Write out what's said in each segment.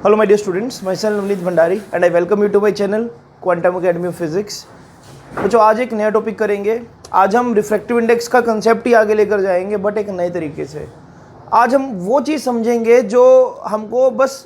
Hello my dear students, myself Navneet Bhandari and I welcome you to my channel Quantum Academy of Physics। बच्चों आज एक नया topic करेंगे। आज हम रिफ्रैक्टिव इंडेक्स का कंसेप्ट ही आगे लेकर जाएंगे बट एक नए तरीके से। आज हम वो चीज़ समझेंगे जो हमको बस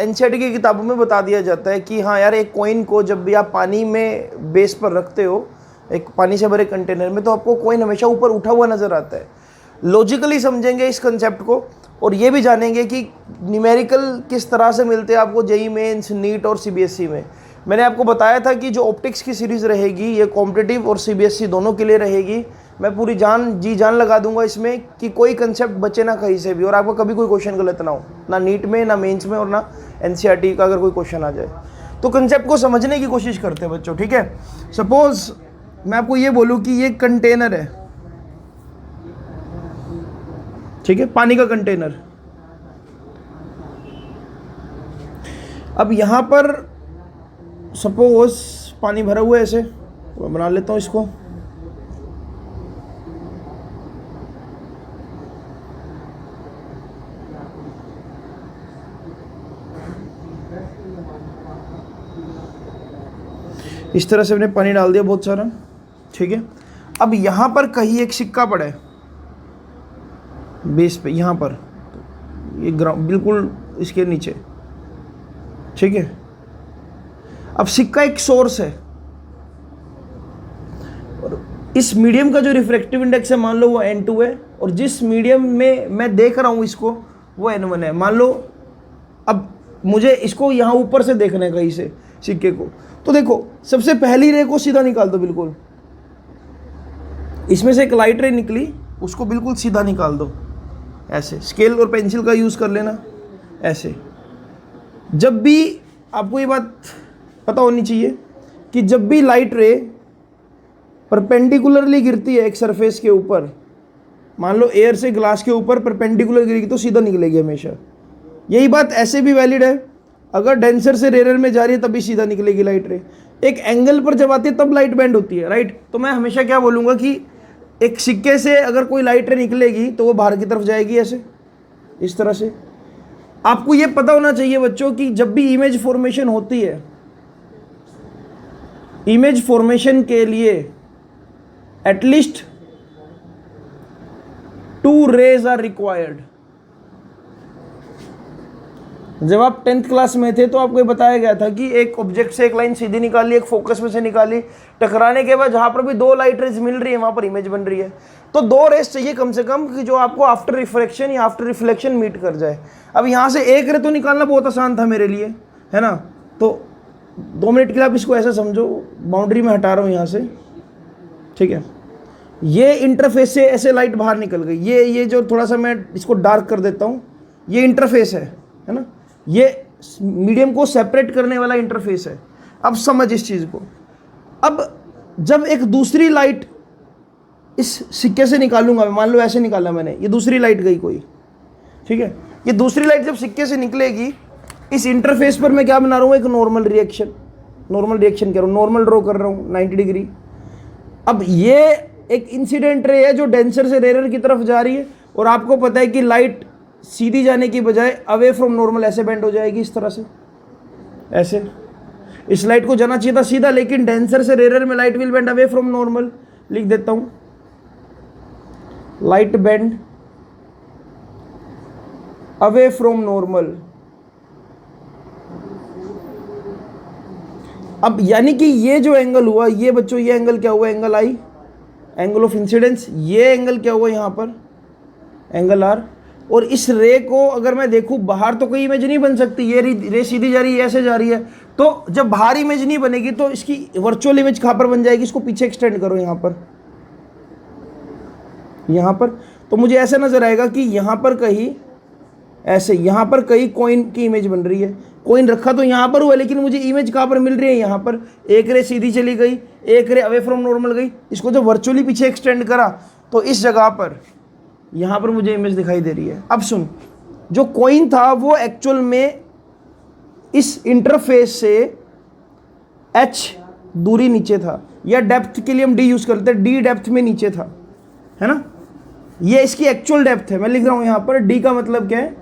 एनसीईआरटी की किताबों में बता दिया जाता है कि हाँ यार एक कॉइन को जब भी आप पानी में बेस पर रखते हो एक पानी से भरे कंटेनर में तो आपको कॉइन हमेशा ऊपर उठा हुआ नज़र आता है। लॉजिकली समझेंगे इस कंसेप्ट को और ये भी जानेंगे कि न्यूमेरिकल किस तरह से मिलते हैं आपको जेईई मेंस, नीट और सीबीएसई में। मैंने आपको बताया था कि जो ऑप्टिक्स की सीरीज़ रहेगी ये कॉम्पिटिटिव और सीबीएसई दोनों के लिए रहेगी। मैं पूरी जान लगा दूंगा इसमें कि कोई कंसेप्ट बचे ना कहीं से भी और आपका कभी कोई क्वेश्चन गलत ना हो, ना नीट में, ना मेंस में और ना एनसीईआरटी का अगर कोई क्वेश्चन आ जाए। तो कंसेप्ट को समझने की कोशिश करते हैं बच्चों, ठीक है। सपोज मैं आपको ये बोलूँ कि ये कंटेनर है, ठीक है, पानी का कंटेनर। अब यहां पर सपोज पानी भरा हुआ है, ऐसे मैं बना लेता हूं इसको। इस तरह से मैंने पानी डाल दिया बहुत सारा, ठीक है। अब यहां पर कहीं एक सिक्का पड़ा है बेस पे, यहाँ पर ये ग्राउंड बिल्कुल इसके नीचे, ठीक है। अब सिक्का एक सोर्स है और इस मीडियम का जो रिफ्रैक्टिव इंडेक्स है मान लो वो N2 है और जिस मीडियम में मैं देख रहा हूँ इसको वो N1 है। मान लो अब मुझे इसको यहाँ ऊपर से देखना है कहीं से सिक्के को, तो देखो सबसे पहली रे को सीधा निकाल दो, बिल्कुल इसमें से एक लाइट रे निकली उसको बिल्कुल सीधा निकाल दो, ऐसे स्केल और पेंसिल का यूज़ कर लेना ऐसे। जब भी आपको ये बात पता होनी चाहिए कि जब भी लाइट रे परपेंडिकुलरली गिरती है एक सरफेस के ऊपर, मान लो एयर से ग्लास के ऊपर परपेंडिकुलर गिरेगी तो सीधा निकलेगी हमेशा। यही बात ऐसे भी वैलिड है, अगर डेंसर से रेयर में जा रही है तभी सीधा निकलेगी लाइट रे। एक एंगल पर जब आती है तब लाइट बेंड होती है, राइट। तो मैं हमेशा क्या बोलूँगा कि एक सिक्के से अगर कोई लाइट रे निकलेगी तो वो बाहर की तरफ जाएगी ऐसे, इस तरह से। आपको ये पता होना चाहिए बच्चों कि जब भी इमेज फॉर्मेशन होती है, इमेज फॉर्मेशन के लिए एटलीस्ट 2 रेज आर रिक्वायर्ड। जब आप 10th क्लास में थे तो आपको ये बताया गया था कि एक ऑब्जेक्ट से एक लाइन सीधी निकाली, एक फोकस में से निकाली, टकराने के बाद जहां पर भी 2 लाइट रेज मिल रही है वहां पर इमेज बन रही है। तो 2 रेज चाहिए कम से कम कि जो आपको आफ्टर रिफ्रैक्शन या आफ्टर रिफ्लेक्शन मीट कर जाए। अब यहां से एक रे तो निकालना बहुत आसान था मेरे लिए, है ना। तो 2 मिनट के लिए आप इसको ऐसे समझो, बाउंड्री में हटा रहा हूं यहां से, ठीक है। ये इंटरफेस से ऐसे लाइट बाहर निकल गई, ये जो थोड़ा सा मैं इसको डार्क कर देता हूं, ये इंटरफेस है ना, ये मीडियम को सेपरेट करने वाला इंटरफेस है। अब समझ इस चीज़ को। अब जब एक दूसरी लाइट इस सिक्के से निकालूंगा, मान लो ऐसे निकाला मैंने, ये दूसरी लाइट गई कोई, ठीक है। ये दूसरी लाइट जब सिक्के से निकलेगी इस इंटरफेस पर मैं क्या बना रहा हूँ, एक नॉर्मल रिएक्शन कह रहा हूँ, नॉर्मल ड्रॉ कर रहा हूँ 90 डिग्री। अब ये एक इंसिडेंट रे है जो डेंसर से रेयर की तरफ जा रही है और आपको पता है कि लाइट सीधी जाने की बजाय अवे फ्रॉम नॉर्मल ऐसे बेंड हो जाएगी, इस तरह से ऐसे। इस लाइट को जाना चाहिए था सीधा, लेकिन डेंसर से रेयर में light will bend away from normal. लिख देता हूं, light bend away from normal. अब यानी कि ये जो एंगल हुआ, ये बच्चों ये एंगल क्या हुआ, angle I, angle of incidence. ये एंगल क्या हुआ यहां पर, एंगल आर। और इस रे को अगर मैं देखूं बाहर तो कोई इमेज नहीं बन सकती, ये रे सीधी जा रही है, ऐसे जा रही है। तो जब बाहर इमेज नहीं बनेगी तो इसकी वर्चुअल इमेज कहां पर बन जाएगी, इसको पीछे एक्सटेंड करो यहां पर। तो मुझे ऐसा नजर आएगा कि यहां पर कहीं ऐसे, यहां पर कहीं कॉइन की इमेज बन रही है। कॉइन रखा तो यहां पर हुआ लेकिन मुझे इमेज कहां पर मिल रही है, यहां पर। एक रे सीधी चली गई, एक रे अवे फ्रॉम नॉर्मल गई। इसको जब वर्चुअली पीछे एक्सटेंड करा तो इस जगह पर यहां पर मुझे इमेज दिखाई दे रही है। अब सुन, जो कॉइन था वो एक्चुअल में इस इंटरफेस से h दूरी नीचे था, या डेप्थ के लिए हम d यूज करते हैं, d डेप्थ में नीचे था, है ना। ये इसकी एक्चुअल डेप्थ है, मैं लिख रहा हूं यहां पर d का मतलब क्या है,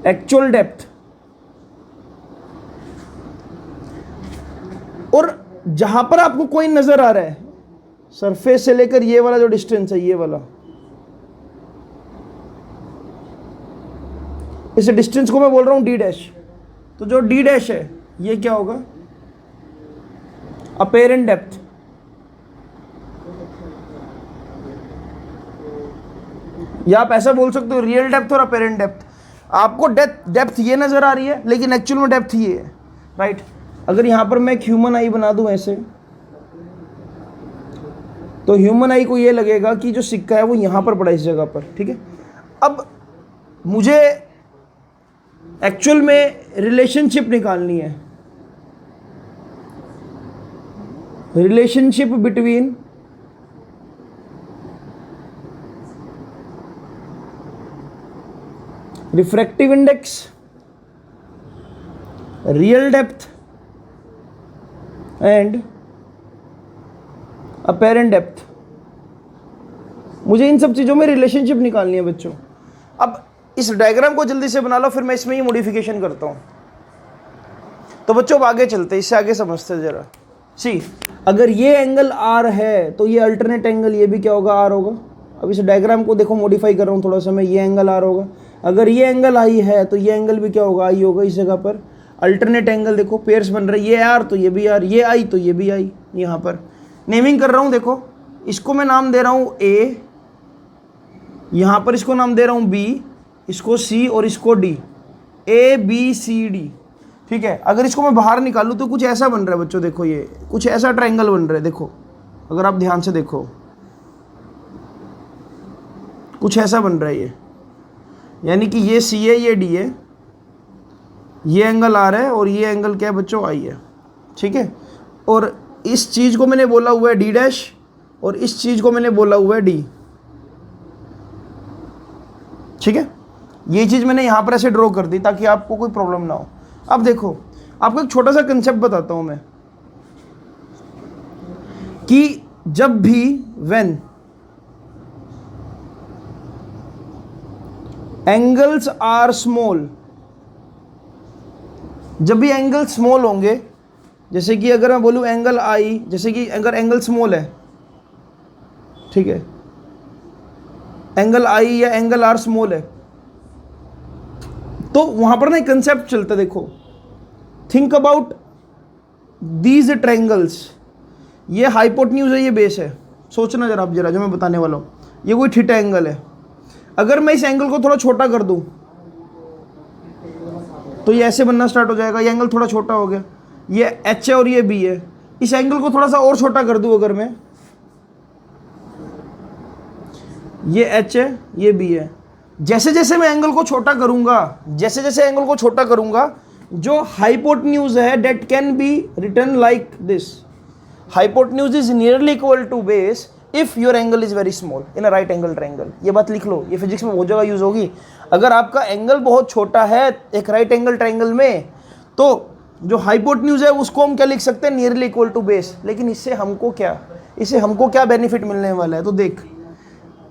एक्चुअल डेप्थ, और जहां पर आपको कोई नजर आ रहा है सरफेस से लेकर ये वाला जो डिस्टेंस है, ये वाला, इस डिस्टेंस को मैं बोल रहा हूं डी डैश। तो जो डी डैश है ये क्या होगा, अपेरेंट डेप्थ। या आप ऐसा बोल सकते हो रियल डेप्थ और अपेरेंट डेप्थ। आपको डेप्थ ये नजर आ रही है लेकिन एक्चुअल में डेप्थ ये है, राइट। अगर यहां पर मैं एक ह्यूमन आई बना दूं ऐसे, तो ह्यूमन आई को ये लगेगा कि जो सिक्का है वो यहां पर पड़ा इस जगह पर, ठीक है। अब मुझे एक्चुअल में रिलेशनशिप निकालनी है, relationship between refractive index, real depth and apparent depth. मुझे इन सब चीज़ों में रिलेशनशिप निकालनी है बच्चों। अब इस डायग्राम को जल्दी से बना लो, फिर मैं इसमें ही मॉडिफिकेशन करता हूँ। तो बच्चों अब आगे चलते, इससे आगे समझते हैं जरा। सी, अगर ये एंगल आर है तो ये अल्टरनेट एंगल ये भी क्या होगा, आर होगा। अब इस डायग्राम को देखो, मॉडिफाई कर रहा हूँ थोड़ा सा मैं, ये एंगल आर होगा। अगर ये एंगल आई है तो ये एंगल भी क्या होगा, आई होगा। इस जगह पर अल्टरनेट एंगल देखो, पेयर्स बन रहे, ये आर तो ये भी आर, ये आई तो ये भी आई। यहाँ पर नेमिंग कर रहा हूँ, देखो इसको मैं नाम दे रहा हूँ ए, यहाँ पर इसको नाम दे रहा हूँ बी, इसको सी और इसको D, A B C D, ठीक है। अगर इसको मैं बाहर निकालूँ तो कुछ ऐसा बन रहा है बच्चों, देखो ये कुछ ऐसा ट्रायंगल बन रहा है। देखो अगर आप ध्यान से देखो, कुछ ऐसा बन रहा है ये, यानी कि ये सी है, ये डी है, ये एंगल आर है और ये एंगल क्या है बच्चों, आई है, ठीक है। और इस चीज़ को मैंने बोला हुआ है डी डैश और इस चीज़ को मैंने बोला हुआ है डी, ठीक है। ये चीज़ मैंने यहाँ पर ऐसे ड्रॉ कर दी ताकि आपको कोई प्रॉब्लम ना हो। अब देखो, आपको एक छोटा सा कंसेप्ट बताता हूँ मैं, कि जब भी व्हेन एंगल्स आर स्मॉल, जब भी एंगल स्मॉल होंगे, जैसे कि अगर मैं बोलूँ एंगल आई, जैसे कि अगर एंगल स्मॉल है, ठीक है, एंगल आई या एंगल आर स्मॉल है, तो वहां पर ना एक कंसेप्ट चलता है। देखो, थिंक अबाउट दीज ट्रायंगल्स, ये हाइपोटेन्यूज है, ये बेस है। सोचना जरा आप, जरा जो मैं बताने वाला हूँ, ये कोई थीटा एंगल है। अगर मैं इस एंगल को थोड़ा छोटा कर दूं तो ये ऐसे बनना स्टार्ट हो जाएगा, ये एंगल थोड़ा छोटा हो गया, ये एच है और ये बी है। इस एंगल को थोड़ा सा और छोटा कर दूं अगर मैं, ये एच है, ये बी है। जैसे जैसे मैं एंगल को छोटा करूंगा, जैसे जैसे एंगल को छोटा करूंगा, जो हाइपोटेन्यूज है that can be written like this. Hypotenuse is nearly equal to base if your angle is very small in a right angle triangle. ये बात लिख लो, ये फिजिक्स में बहुत जगह यूज होगी। अगर आपका एंगल बहुत छोटा है एक राइट एंगल ट्रायंगल में, तो जो हाइपोटेन्यूज है उसको हम क्या लिख सकते हैं, नियरली इक्वल टू बेस। लेकिन इससे हमको क्या बेनिफिट मिलने वाला है, तो देख,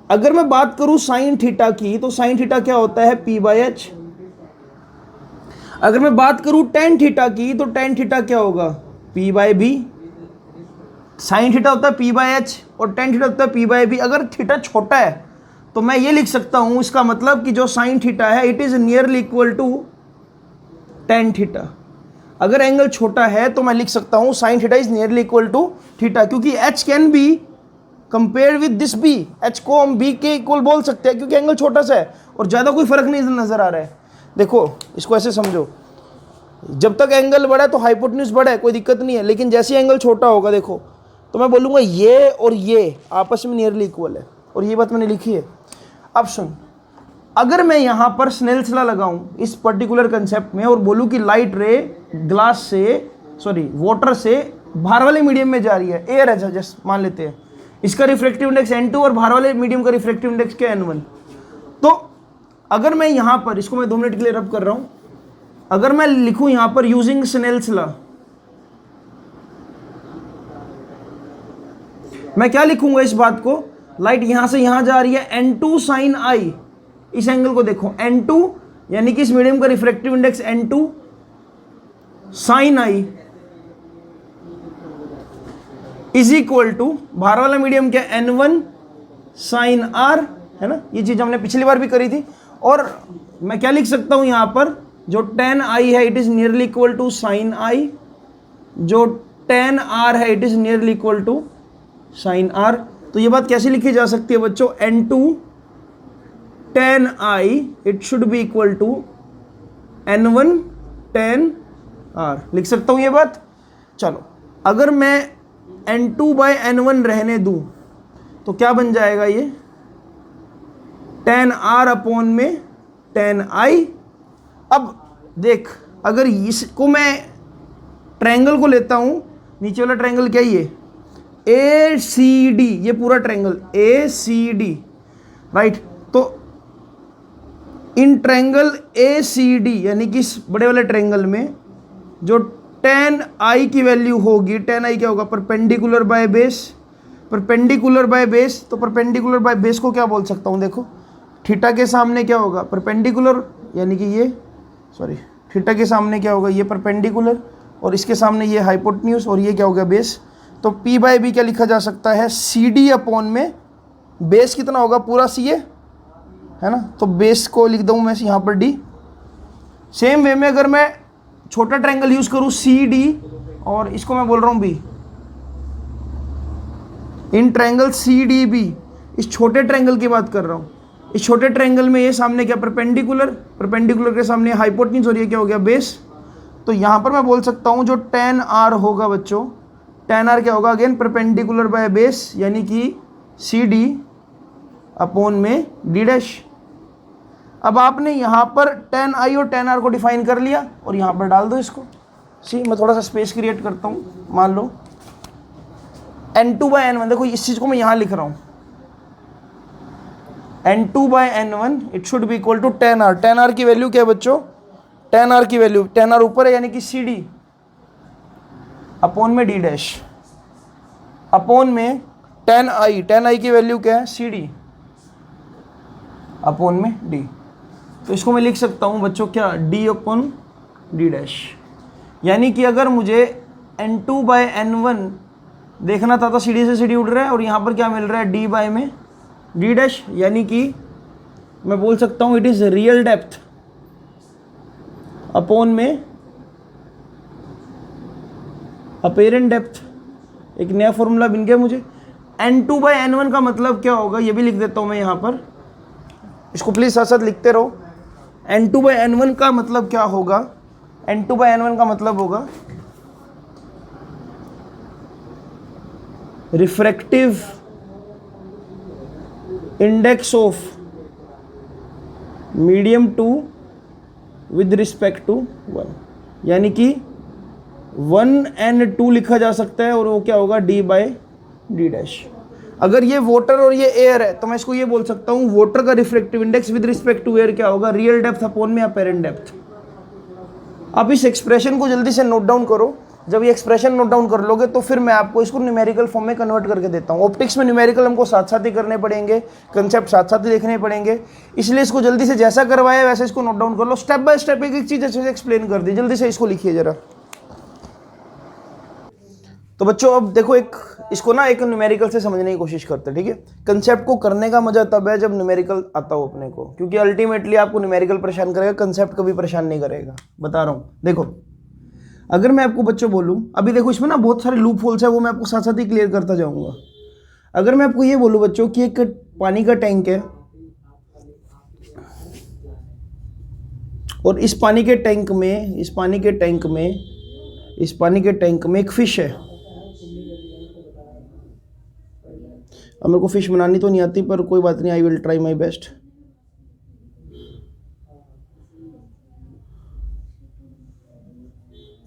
अगर मैं बात करूं साइन थीटा की, तो साइन थीटा क्या होता है, पी बाई एच। अगर मैं बात करूं टेन थीटा की, तो टेन थीटा क्या होगा, p by b. Sine theta होता है पी बाई एच और टेन थीटा होता है पी बाई बी। अगर थीटा छोटा है तो मैं ये लिख सकता हूं, इसका मतलब कि जो साइन थीटा है it is nearly equal to tan theta. अगर एंगल छोटा है तो मैं लिख सकता हूं sine theta is nearly equal to theta, क्योंकि H can be compare with this B. H को हम बी के इक्वल बोल सकते हैं क्योंकि एंगल छोटा सा है और ज़्यादा कोई फर्क नहीं नजर आ रहा है। देखो इसको ऐसे समझो, जब तक एंगल बड़ा है तो हाइपोटेन्यूज बड़ा है, कोई दिक्कत नहीं है, लेकिन जैसे ही एंगल छोटा होगा, देखो तो मैं बोलूँगा ये और ये आपस में नियरली इक्वल है, और ये बात मैंने लिखी है। अब सुन, अगर मैं यहाँ पर स्नेल्स लॉ लगाऊं इस पर्टिकुलर कंसेप्ट में और बोलूँ कि लाइट रे ग्लास से, सॉरी वाटर से बाहर वाले मीडियम में जा रही है, एयर है जस्ट मान लेते हैं, इसका रिफ्रैक्टिव इंडेक्स n2 और बाहर वाले मीडियम का रिफ्रैक्टिव इंडेक्स क्या n1। तो अगर मैं यहाँ पर, इसको मैं 2 मिनट के लिए रब कर रहा हूँ, अगर मैं लिखूँ यहाँ पर यूजिंग स्नेल्स लॉ, मैं क्या लिखूंगा इस बात को, लाइट यहाँ से यहाँ जा रही है n2 साइन आई, इस एंगल को देखो n2 यानी कि इस मीडियम का refractive index n2 sine i is equal to बाहर वाला मीडियम क्या n1 साइन आर, है ना। ये चीज हमने पिछली बार भी करी थी। और मैं क्या लिख सकता हूं यहां पर, जो tan आई है it is nearly equal to sine I, जो tan आर है it is nearly equal to sine R. तो ये बात कैसे लिखी जा सकती है बच्चों, n2 tan i it should be equal to n1 tan r, लिख सकता हूं ये बात। चलो अगर मैं n2 बाय n1 रहने दूं तो क्या बन जाएगा ये, tan आर अपॉन में tan आई। अब देख, अगर इसको मैं ट्रायंगल को लेता हूं, नीचे वाला ट्रायंगल क्या है ये ACD, ये पूरा ट्रायंगल ACD, राइट। तो इन ट्रायंगल ACD यानी कि इस बड़े वाले ट्रायंगल में जो tan आई की वैल्यू होगी, tan आई क्या होगा, perpendicular by base, perpendicular by base. तो परपेंडिकुलर बाय बेस को क्या बोल सकता हूँ, देखो थीटा के सामने क्या होगा, परपेंडिकुलर, यानी कि ये सॉरी थीटा के सामने क्या होगा, ये परपेंडिकुलर, और इसके सामने ये हाइपोटेन्यूज, और ये क्या होगा बेस। तो P बाय बी क्या लिखा जा सकता है, CD अपॉन में बेस कितना होगा, पूरा CA, है ना। तो बेस को लिख दूँ मैं यहाँ पर D। सेम वे में अगर मैं छोटा ट्रायंगल यूज करूँ CD, और इसको मैं बोल रहा हूँ B, इन ट्रायंगल CDB, इस छोटे ट्रायंगल की बात कर रहा हूँ। इस छोटे ट्रायंगल में ये सामने क्या, परपेंडिकुलर, परपेंडिकुलर के सामने हाइपोटेन्यूज, और ये क्या हो गया बेस। तो यहाँ पर मैं बोल सकता हूँ जो tan आर होगा बच्चों, tan आर क्या होगा, अगेन परपेंडिकुलर बाय बेस, यानी कि CD अपॉन में D डैश। अब आपने यहाँ पर tan आई और tan आर को डिफाइन कर लिया, और यहाँ पर डाल दो इसको। मैं थोड़ा सा स्पेस क्रिएट करता हूँ, मान लो n2 बाय n1, देखो इस चीज़ को मैं यहाँ लिख रहा हूँ, n2 by n1 it should be equal to tan r. tan r की वैल्यू क्या है बच्चों, tan आर की वैल्यू, tan आर ऊपर है यानी कि CD अपॉन में D डैश, अपॉन में tan आई की वैल्यू क्या है, CD अपॉन में D। तो इसको मैं लिख सकता हूँ बच्चों क्या, D अपॉन D डैश। यानी कि अगर मुझे n2 बाय n1 देखना था तो CD से CD उड़ रहा है, और यहाँ पर क्या मिल रहा है, D बाय में D डैश। यानी कि मैं बोल सकता हूँ it is real depth upon में अपेरेंट डेप्थ। एक नया फॉर्मूला बन गया मुझे। n2 बाय n1 का मतलब क्या होगा, ये भी लिख देता हूँ मैं यहाँ पर, इसको प्लीज साथ साथ लिखते रहो। n2 बाय n1 का मतलब क्या होगा, n2 बाय n1 का मतलब होगा refractive index of medium 2 with respect to 1, यानी कि 1 and 2 लिखा जा सकता है, और वो क्या होगा, D बाय D डैश। अगर ये वाटर और ये एयर है तो मैं इसको ये बोल सकता हूँ, वाटर का refractive index with respect to air क्या होगा, रियल डेप्थ अपॉन में अपेरेंट डेप्थ। आप इस एक्सप्रेशन को जल्दी से नोट डाउन करो। जब ये एक्सप्रेशन नोट डाउन कर लोगे तो फिर मैं आपको इसको न्यूमेरिकल फॉर्म में कन्वर्ट करके देता हूँ। ऑप्टिक्स में न्यूमेरिकल हमको साथ साथ ही करने पड़ेंगे, कंसेप्ट साथ साथ ही देखने पड़ेंगे, इसलिए इसको जल्दी से जैसा करवाया वैसे इसको नोट डाउन कर लो। स्टेप बाय स्टेप एक एक चीज़ अच्छे से एक्सप्लेन कर दी, जल्दी से इसको लिखिए जरा। तो बच्चों अब देखो, इसको ना एक न्यूमेरिकल से समझने की कोशिश करते हैं, ठीक है। कंसेप्ट को करने का मजा तब है जब न्यूमेरिकल आता हो अपने को, क्योंकि अल्टीमेटली आपको न्यूमेरिकल परेशान करेगा, कंसेप्ट कभी परेशान नहीं करेगा, बता रहा हूँ। देखो अगर मैं आपको बच्चों बोलूँ, अभी देखो इसमें ना बहुत सारे लूप होल्स है, वो मैं आपको साथ साथ ही क्लियर करता जाऊँगा। अगर मैं आपको ये बोलूँ बच्चों कि एक पानी का टैंक है, और इस पानी के टैंक में एक फिश है। अब मेरे को फिश बनानी तो नहीं आती, पर कोई बात नहीं, I will try my best.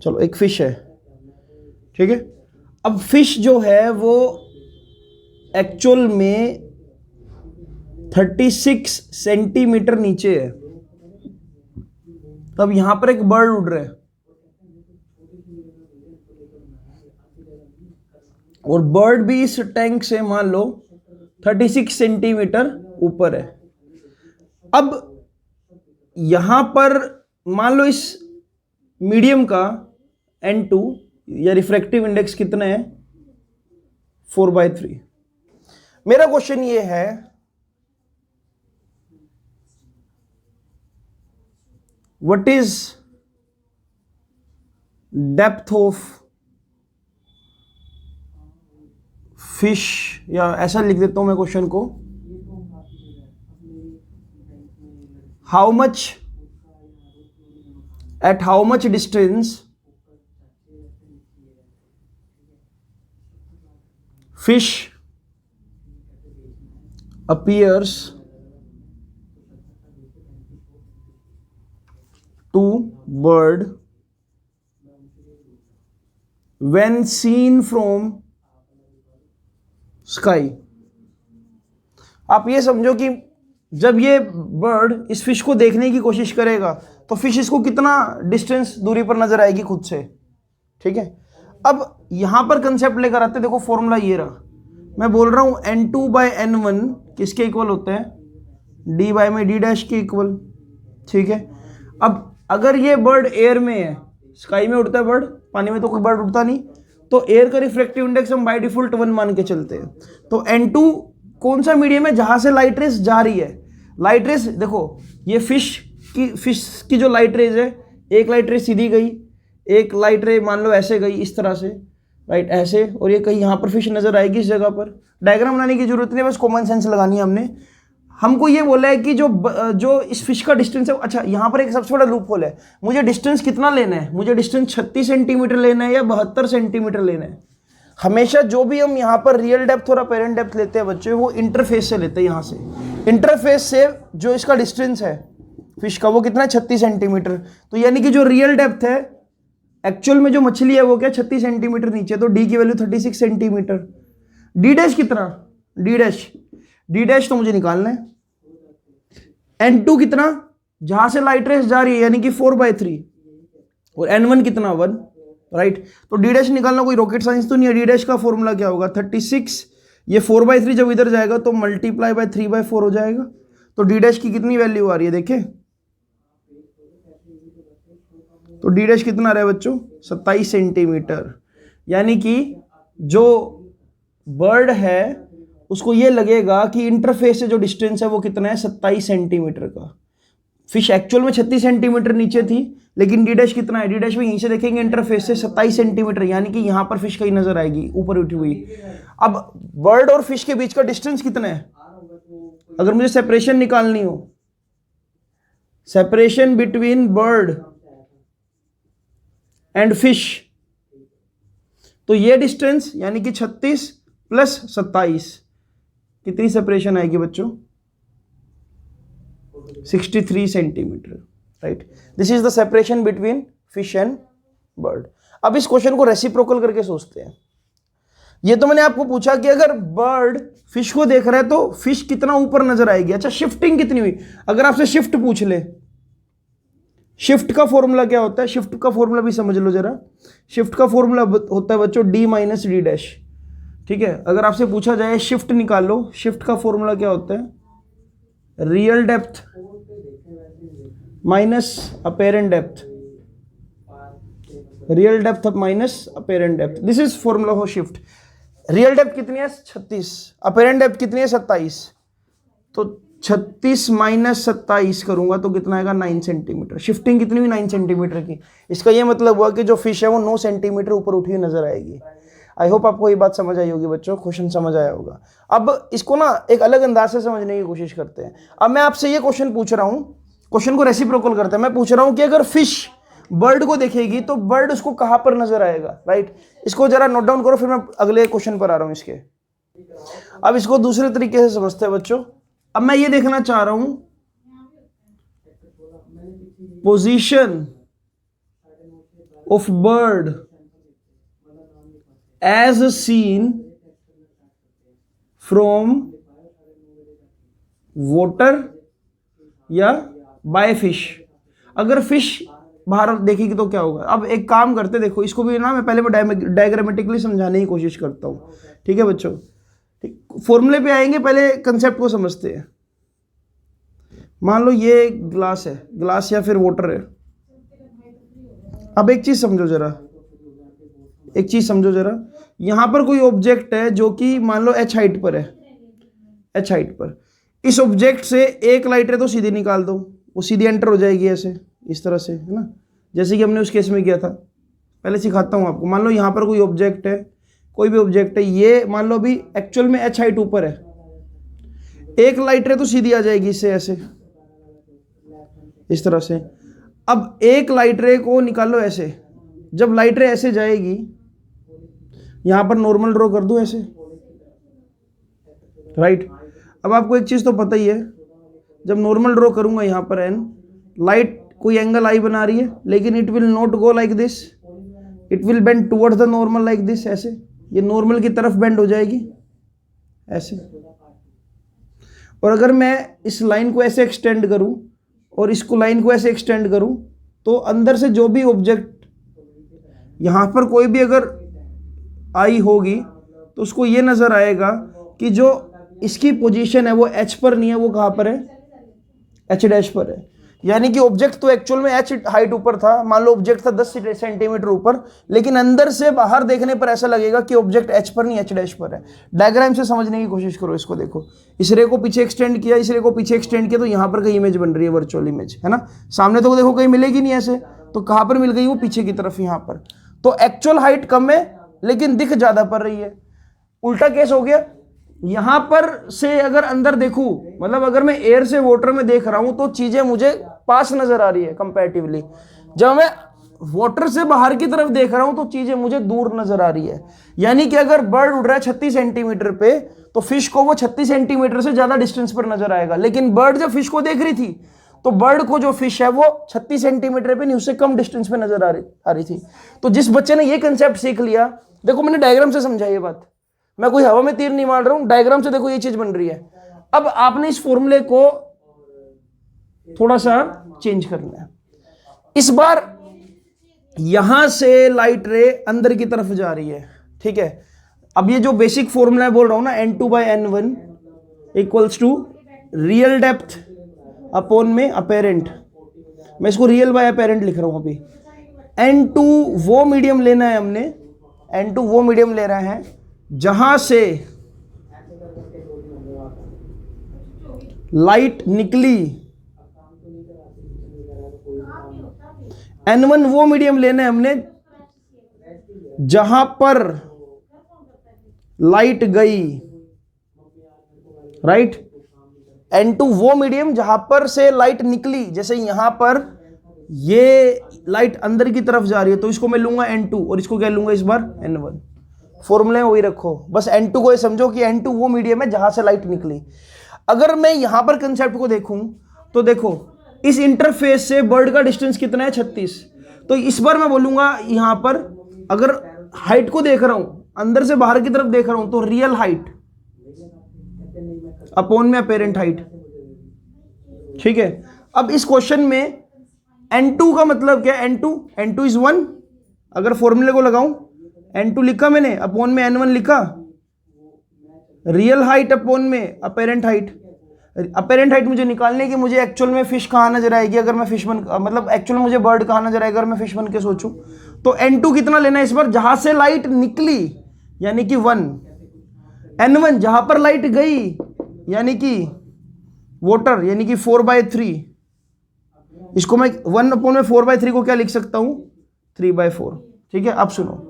चलो एक फिश है, ठीक है। अब फिश जो है वो एक्चुअल में 36 सेंटीमीटर नीचे है। तब यहां पर एक बर्ड उड़ रहा है, और बर्ड भी इस टैंक से मान लो 36 सेंटीमीटर ऊपर है। अब यहां पर मान लो इस मीडियम का N2 या रिफ्रैक्टिव इंडेक्स कितना है 4/3। मेरा क्वेश्चन ये है what is depth of fish, या ऐसा लिख देता हूं मैं क्वेश्चन को, how much at how much distance fish appears to bird when seen from sky। आप ये समझो कि जब ये बर्ड इस फिश को देखने की कोशिश करेगा तो फिश इसको कितना डिस्टेंस दूरी पर नजर आएगी खुद से, ठीक है। अब यहां पर कंसेप्ट लेकर आते, देखो फॉर्मूला ये रहा, मैं बोल रहा हूं N2/N1 किसके इक्वल होते हैं, डी बाई में डी डैश के इक्वल, ठीक है। अब अगर ये बर्ड एयर में है, स्काई में उड़ता है बर्ड, पानी में तो कोई बर्ड उड़ता नहीं, तो एयर का रिफ्रैक्टिव इंडेक्स हम बाय डिफॉल्ट 1 मान के चलते हैं। तो N2 कौन सा मीडियम है जहां से लाइट रेस जा रही है। लाइट रेस देखो, ये फिश की जो लाइट रेज है, एक लाइट रेज सीधी गई, एक लाइट रे मान लो ऐसे गई इस तरह से, राइट ऐसे, और ये कहीं यहाँ पर फिश नजर आएगी इस जगह पर। डायग्राम बनाने की जरूरत नहीं, बस कॉमन सेंस लगानी है हमने। हमको ये बोला है कि जो इस फिश का डिस्टेंस है, अच्छा यहाँ पर एक सबसे बड़ा लूप होल है, मुझे डिस्टेंस कितना लेना है, मुझे डिस्टेंस 36 सेंटीमीटर लेना है या 72 सेंटीमीटर लेना है। हमेशा जो भी हम यहाँ पर रियल डेप्थ और अपेरेंट डेप्थ लेते हैं बच्चे, वो इंटरफेस से लेते हैं। यहाँ से इंटरफेस से जो इसका डिस्टेंस है फिश का, वो कितना है 36 सेंटीमीटर। तो यानी कि जो रियल डेप्थ है, एक्चुअल में जो मछली है वो क्या 36 सेंटीमीटर नीचे, तो डी की वैल्यू 36 सेंटीमीटर। डी डैश कितना, डी डैश तो मुझे निकालना है। N2 कितना, जहां से लाइट रेस जा रही है यानी कि 4/3, और N1 कितना 1, राइट। तो डी डैश निकालना कोई रॉकेट साइंस तो नहीं है। डी डैश का फॉर्मूला क्या होगा 36, ये 4/3 जब इधर जाएगा तो मल्टीप्लाई बाय 3/4 हो जाएगा। तो डी डैश की कितनी वैल्यू आ रही है देखें, तो डी डैश कितना आ रहा है बच्चों 27 सेंटीमीटर। यानी कि जो बर्ड है उसको ये लगेगा कि इंटरफेस से जो डिस्टेंस है वो कितना है 27 सेंटीमीटर का। फिश एक्चुअल में 36 सेंटीमीटर नीचे थी, लेकिन डी डैश कितना है, डी डैश में यहीं से देखेंगे इंटरफेस से 27 सेंटीमीटर, यानी कि यहां पर फिश कहीं नजर आएगी ऊपर उठी हुई। अब बर्ड और फिश के बीच का डिस्टेंस कितना है, अगर मुझे सेपरेशन निकालनी हो, separation between bird and fish, तो ये डिस्टेंस यानी कि 36 प्लस 27 कितनी सेपरेशन आएगी बच्चों 63 centimetre, right. This is the separation between fish and bird. अब इस क्वेश्चन को रेसिप्रोकल करके सोचते हैं। ये तो मैंने आपको पूछा कि अगर बर्ड फिश को देख रहा है तो फिश कितना ऊपर नजर आएगी। अच्छा शिफ्टिंग कितनी हुई, अगर आपसे शिफ्ट पूछ ले, शिफ्ट का फॉर्मूला क्या होता है, शिफ्ट का फॉर्मूला भी समझ लो जरा। शिफ्ट का फॉर्मूला होता है बच्चों डी माइनस डी डैश, ठीक है। अगर आपसे पूछा जाए शिफ्ट निकालो, शिफ्ट का फॉर्मूला क्या होता है, real depth minus apparent depth, real depth minus apparent depth, this is formula for shift. Real depth कितनी है 36, अपेरेंट डेप्थ कितनी है 27, तो 36 माइनस 27 करूंगा तो कितना आएगा 9 सेंटीमीटर। शिफ्टिंग कितनी हुई 9 सेंटीमीटर की। इसका ये मतलब हुआ कि जो फिश है वो 9 सेंटीमीटर ऊपर उठी हुई नजर आएगी। आई होप आपको ये बात समझ आई होगी बच्चों, क्वेश्चन समझ आया होगा। अब इसको ना एक अलग अंदाज से समझने की कोशिश करते हैं। अब मैं आपसे ये क्वेश्चन पूछ रहा हूं, क्वेश्चन को रेसिप्रोकल करते हैं। मैं पूछ रहा हूं कि अगर फिश बर्ड को देखेगी तो बर्ड उसको कहां पर नजर आएगा, राइट। इसको जरा नोट डाउन करो, फिर मैं अगले क्वेश्चन पर आ रहा हूं इसके। अब इसको दूसरे तरीके से समझते हैं बच्चों। अब मैं ये देखना चाह रहा हूं position of bird as seen from water या बाय फिश। अगर फिश बाहर देखेगी तो क्या होगा। अब एक काम करते, देखो इसको भी ना मैं पहले डायग्रामेटिकली समझाने की कोशिश करता हूं, ठीक है बच्चों। ठीक, फॉर्मूले पे आएंगे, पहले कंसेप्ट को समझते हैं। मान लो ये ग्लास है, ग्लास या फिर वाटर है। अब एक चीज समझो जरा, एक चीज समझो जरा, यहां पर कोई ऑब्जेक्ट है जो कि मान लो h हाइट पर है, h हाइट पर। इस ऑब्जेक्ट से एक लाइट रे तो सीधी निकाल दो, वो सीधी एंटर हो जाएगी ऐसे, इस तरह से, है ना, जैसे कि हमने उस केस में किया था। पहले सिखाता हूं आपको। मान लो यहां पर कोई ऑब्जेक्ट है, कोई भी ऑब्जेक्ट है, ये मान लो अभी एक्चुअल में h हाइट ऊपर है, एक लाइट रे तो सीधी आ जाएगी इससे ऐसे, इस तरह से। अब एक लाइट रे को निकालो ऐसे, जब लाइट रे ऐसे जाएगी, यहां पर नॉर्मल ड्रॉ कर दूं ऐसे, राइट। अब आपको एक चीज तो पता ही है, जब नॉर्मल ड्रॉ करूंगा यहां पर एन, लाइट कोई एंगल आई बना रही है, लेकिन it will not go like this, it will bend towards the normal like this, ऐसे, ये नॉर्मल की तरफ बेंड हो जाएगी ऐसे। और अगर मैं इस लाइन को ऐसे एक्सटेंड करूं और इसको लाइन को ऐसे एक्सटेंड करूं, तो अंदर से जो भी ऑब्जेक्ट यहां पर कोई भी अगर आई होगी, तो उसको ये नजर आएगा कि जो इसकी पोजीशन है वो h पर नहीं है, वो कहां पर है, h डैश पर है। यानी कि ऑब्जेक्ट तो एक्चुअल में h हाइट ऊपर था, मान लो ऑब्जेक्ट था 10 सेंटीमीटर ऊपर, लेकिन अंदर से बाहर देखने पर ऐसा लगेगा कि ऑब्जेक्ट h पर नहीं, h डैश पर है। डायग्राम से समझने की कोशिश करो इसको, देखो, इस रे को पीछे एक्सटेंड किया, इस रे को पीछे एक्सटेंड किया, तो यहां पर कहीं इमेज बन रही है, वर्चुअल इमेज, है ना। सामने तो देखो कहीं मिलेगी नहीं ऐसे, तो कहां पर मिल गई, वो पीछे की तरफ, यहां पर। तो एक्चुअल हाइट कम है लेकिन दिख ज्यादा पड़ रही है। उल्टा केस हो गया, यहां पर से अगर अंदर देखूं, मतलब अगर मैं एयर से वाटर में देख रहा हूं, तो चीजें मुझे पास नजर आ रही है कंपैरेटिवली। जब मैं वाटर से बाहर की तरफ देख रहा हूं, तो चीजें मुझे दूर नजर आ रही है। यानी कि अगर बर्ड उड़ रहा है 36 सेंटीमीटर पे, तो फिश को वो 36 सेंटीमीटर से ज्यादा डिस्टेंस पर नजर आएगा। लेकिन बर्ड जब फिश को देख रही थी, तो बर्ड को जो फिश है वो 36 सेंटीमीटर पे नहीं, उससे कम डिस्टेंस पे नजर आ रही थी। तो जिस बच्चे ने ये कंसेप्ट सीख लिया, देखो मैंने डायग्राम से समझा ये बात, मैं कोई हवा में तीर नहीं मार रहा हूं, डायग्राम से देखो ये चीज बन रही है। अब आपने इस फॉर्मूले को थोड़ा सा चेंज करना है। इस बार यहां से लाइट रे अंदर की तरफ जा रही है, ठीक है। अब ये जो बेसिक फॉर्मूला बोल रहा हूं ना, n2/n1 equals to real depth upon में अपेरेंट, मैं इसको रियल बाय अपेरेंट लिख रहा हूं अभी। n2 वो मीडियम लेना है हमने, n2 वो मीडियम ले रहा है जहां से लाइट निकली, n1 वो मीडियम लेना है हमने जहां पर लाइट गई, राइट। n2 वो मीडियम जहां पर से लाइट निकली, जैसे यहां पर ये लाइट अंदर की तरफ जा रही है, तो इसको मैं लूंगा n2 और इसको क्या लूंगा इस बार n1। फॉर्मूले वही रखो, बस n2 को ये समझो कि n2 वो मीडियम है जहां से लाइट निकली। अगर मैं यहां पर कंसेप्ट को देखूं, तो देखो इस इंटरफेस से बर्ड का डिस्टेंस कितना है, 36। तो इस बार मैं बोलूंगा यहां पर अगर हाइट को देख रहा हूं, अंदर से बाहर की तरफ देख रहा हूं, तो रियल हाइट अपॉन में अपेरेंट हाइट, ठीक है। अब इस क्वेश्चन में n2 का मतलब क्या है, n2 इज 1। अगर फॉर्मूले को लगाऊं, n2 लिखा मैंने, अपॉन में n1 लिखा, रियल हाइट अपॉन में अपेरेंट हाइट। अपेरेंट हाइट मुझे निकालने की, मुझे एक्चुअल में फिश कहाँ नजर आएगी अगर मैं फिश बन, मतलब एक्चुअल में मुझे बर्ड कहाँ नजर आएगा अगर मैं फिश बन के सोचूं। तो n2 कितना लेना है इस बार, जहां से लाइट निकली यानी कि 1, n1 जहां पर लाइट गई यानी कि वाटर, यानी कि 4/3। इसको मैं 1 अपॉन में 4/3 को क्या लिख सकता हूं, 3/4, ठीक है। अब सुनो,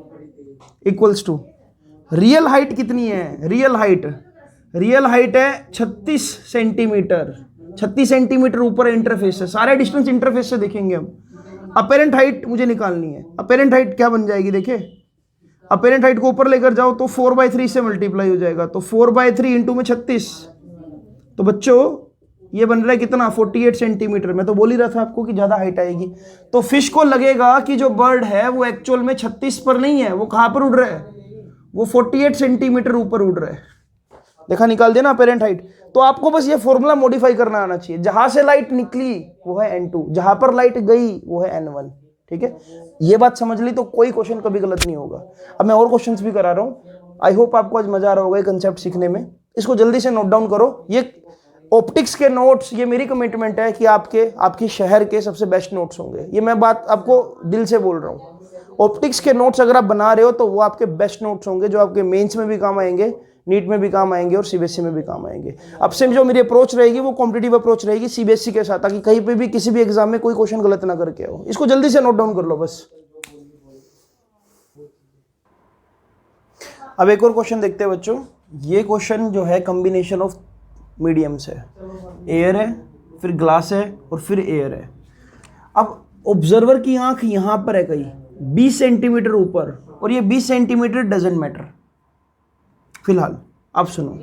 इक्वल्स टू रियल हाइट कितनी है, रियल हाइट है 36 सेंटीमीटर, 36 सेंटीमीटर ऊपर इंटरफेस है, सारे डिस्टेंस इंटरफेस से देखेंगे हम। अपेरेंट हाइट मुझे निकालनी है, अपेरेंट हाइट क्या बन जाएगी, देखिए अपेरेंट हाइट को ऊपर लेकर जाओ तो 4/3 से मल्टीप्लाई हो जाएगा, तो 4/3 इंटू में 36, तो बच्चों ये बन रहा है कितना, 48 सेंटीमीटर। मैं तो बोल ही रहा था आपको कि ज्यादा हाइट आएगी। तो फिश को लगेगा कि जो बर्ड है वो एक्चुअल में 36 पर नहीं है, वो कहां पर उड़ रहा है, वो 48 सेंटीमीटर ऊपर उड़ रहा है। देखा, निकाल दिया ना अपेरेंट हाइट। तो आपको बस ये फॉर्मूला मॉडिफाई करना आना चाहिए, जहां से लाइट निकली वो है n2, जहां पर लाइट गई वो है n1, ठीक है। ये बात समझ ली तो कोई क्वेश्चन कभी गलत नहीं होगा। अब मैं और क्वेश्चंस भी करा रहा हूं, आई होप आपको आज मजा आ रहा होगा ये कंसेप्ट सीखने में। इसको जल्दी से नोट डाउन करो, ये ऑप्टिक्स के नोट्स, ये मेरी कमिटमेंट है कि आपके शहर के सबसे बेस्ट नोट्स होंगे। ये मैं बात आपको दिल से बोल रहा हूँ। ऑप्टिक्स के नोट्स अगर आप बना रहे हो तो वो आपके बेस्ट नोट्स होंगे, जो आपके मेंस में भी काम आएंगे, नीट में भी काम आएंगे और सीबीएसई में भी काम आएंगे। अब से जो मेरी अप्रोच रहेगी वो कॉम्पिटिटिव अप्रोच रहेगी सीबीएसई के साथ, ताकि कहीं पे भी किसी भी एग्जाम में कोई क्वेश्चन गलत ना करके आओ। इसको जल्दी से नोट डाउन कर लो बस। अब एक और क्वेश्चन देखते हैं बच्चों। ये क्वेश्चन जो है कॉम्बिनेशन ऑफ मीडियम्स है, एयर है, फिर ग्लास है और फिर एयर है। अब ऑब्जर्वर की आंख यहां पर है कहीं 20 सेंटीमीटर ऊपर, और ये 20 सेंटीमीटर डजंट मैटर। फिलहाल आप सुनो,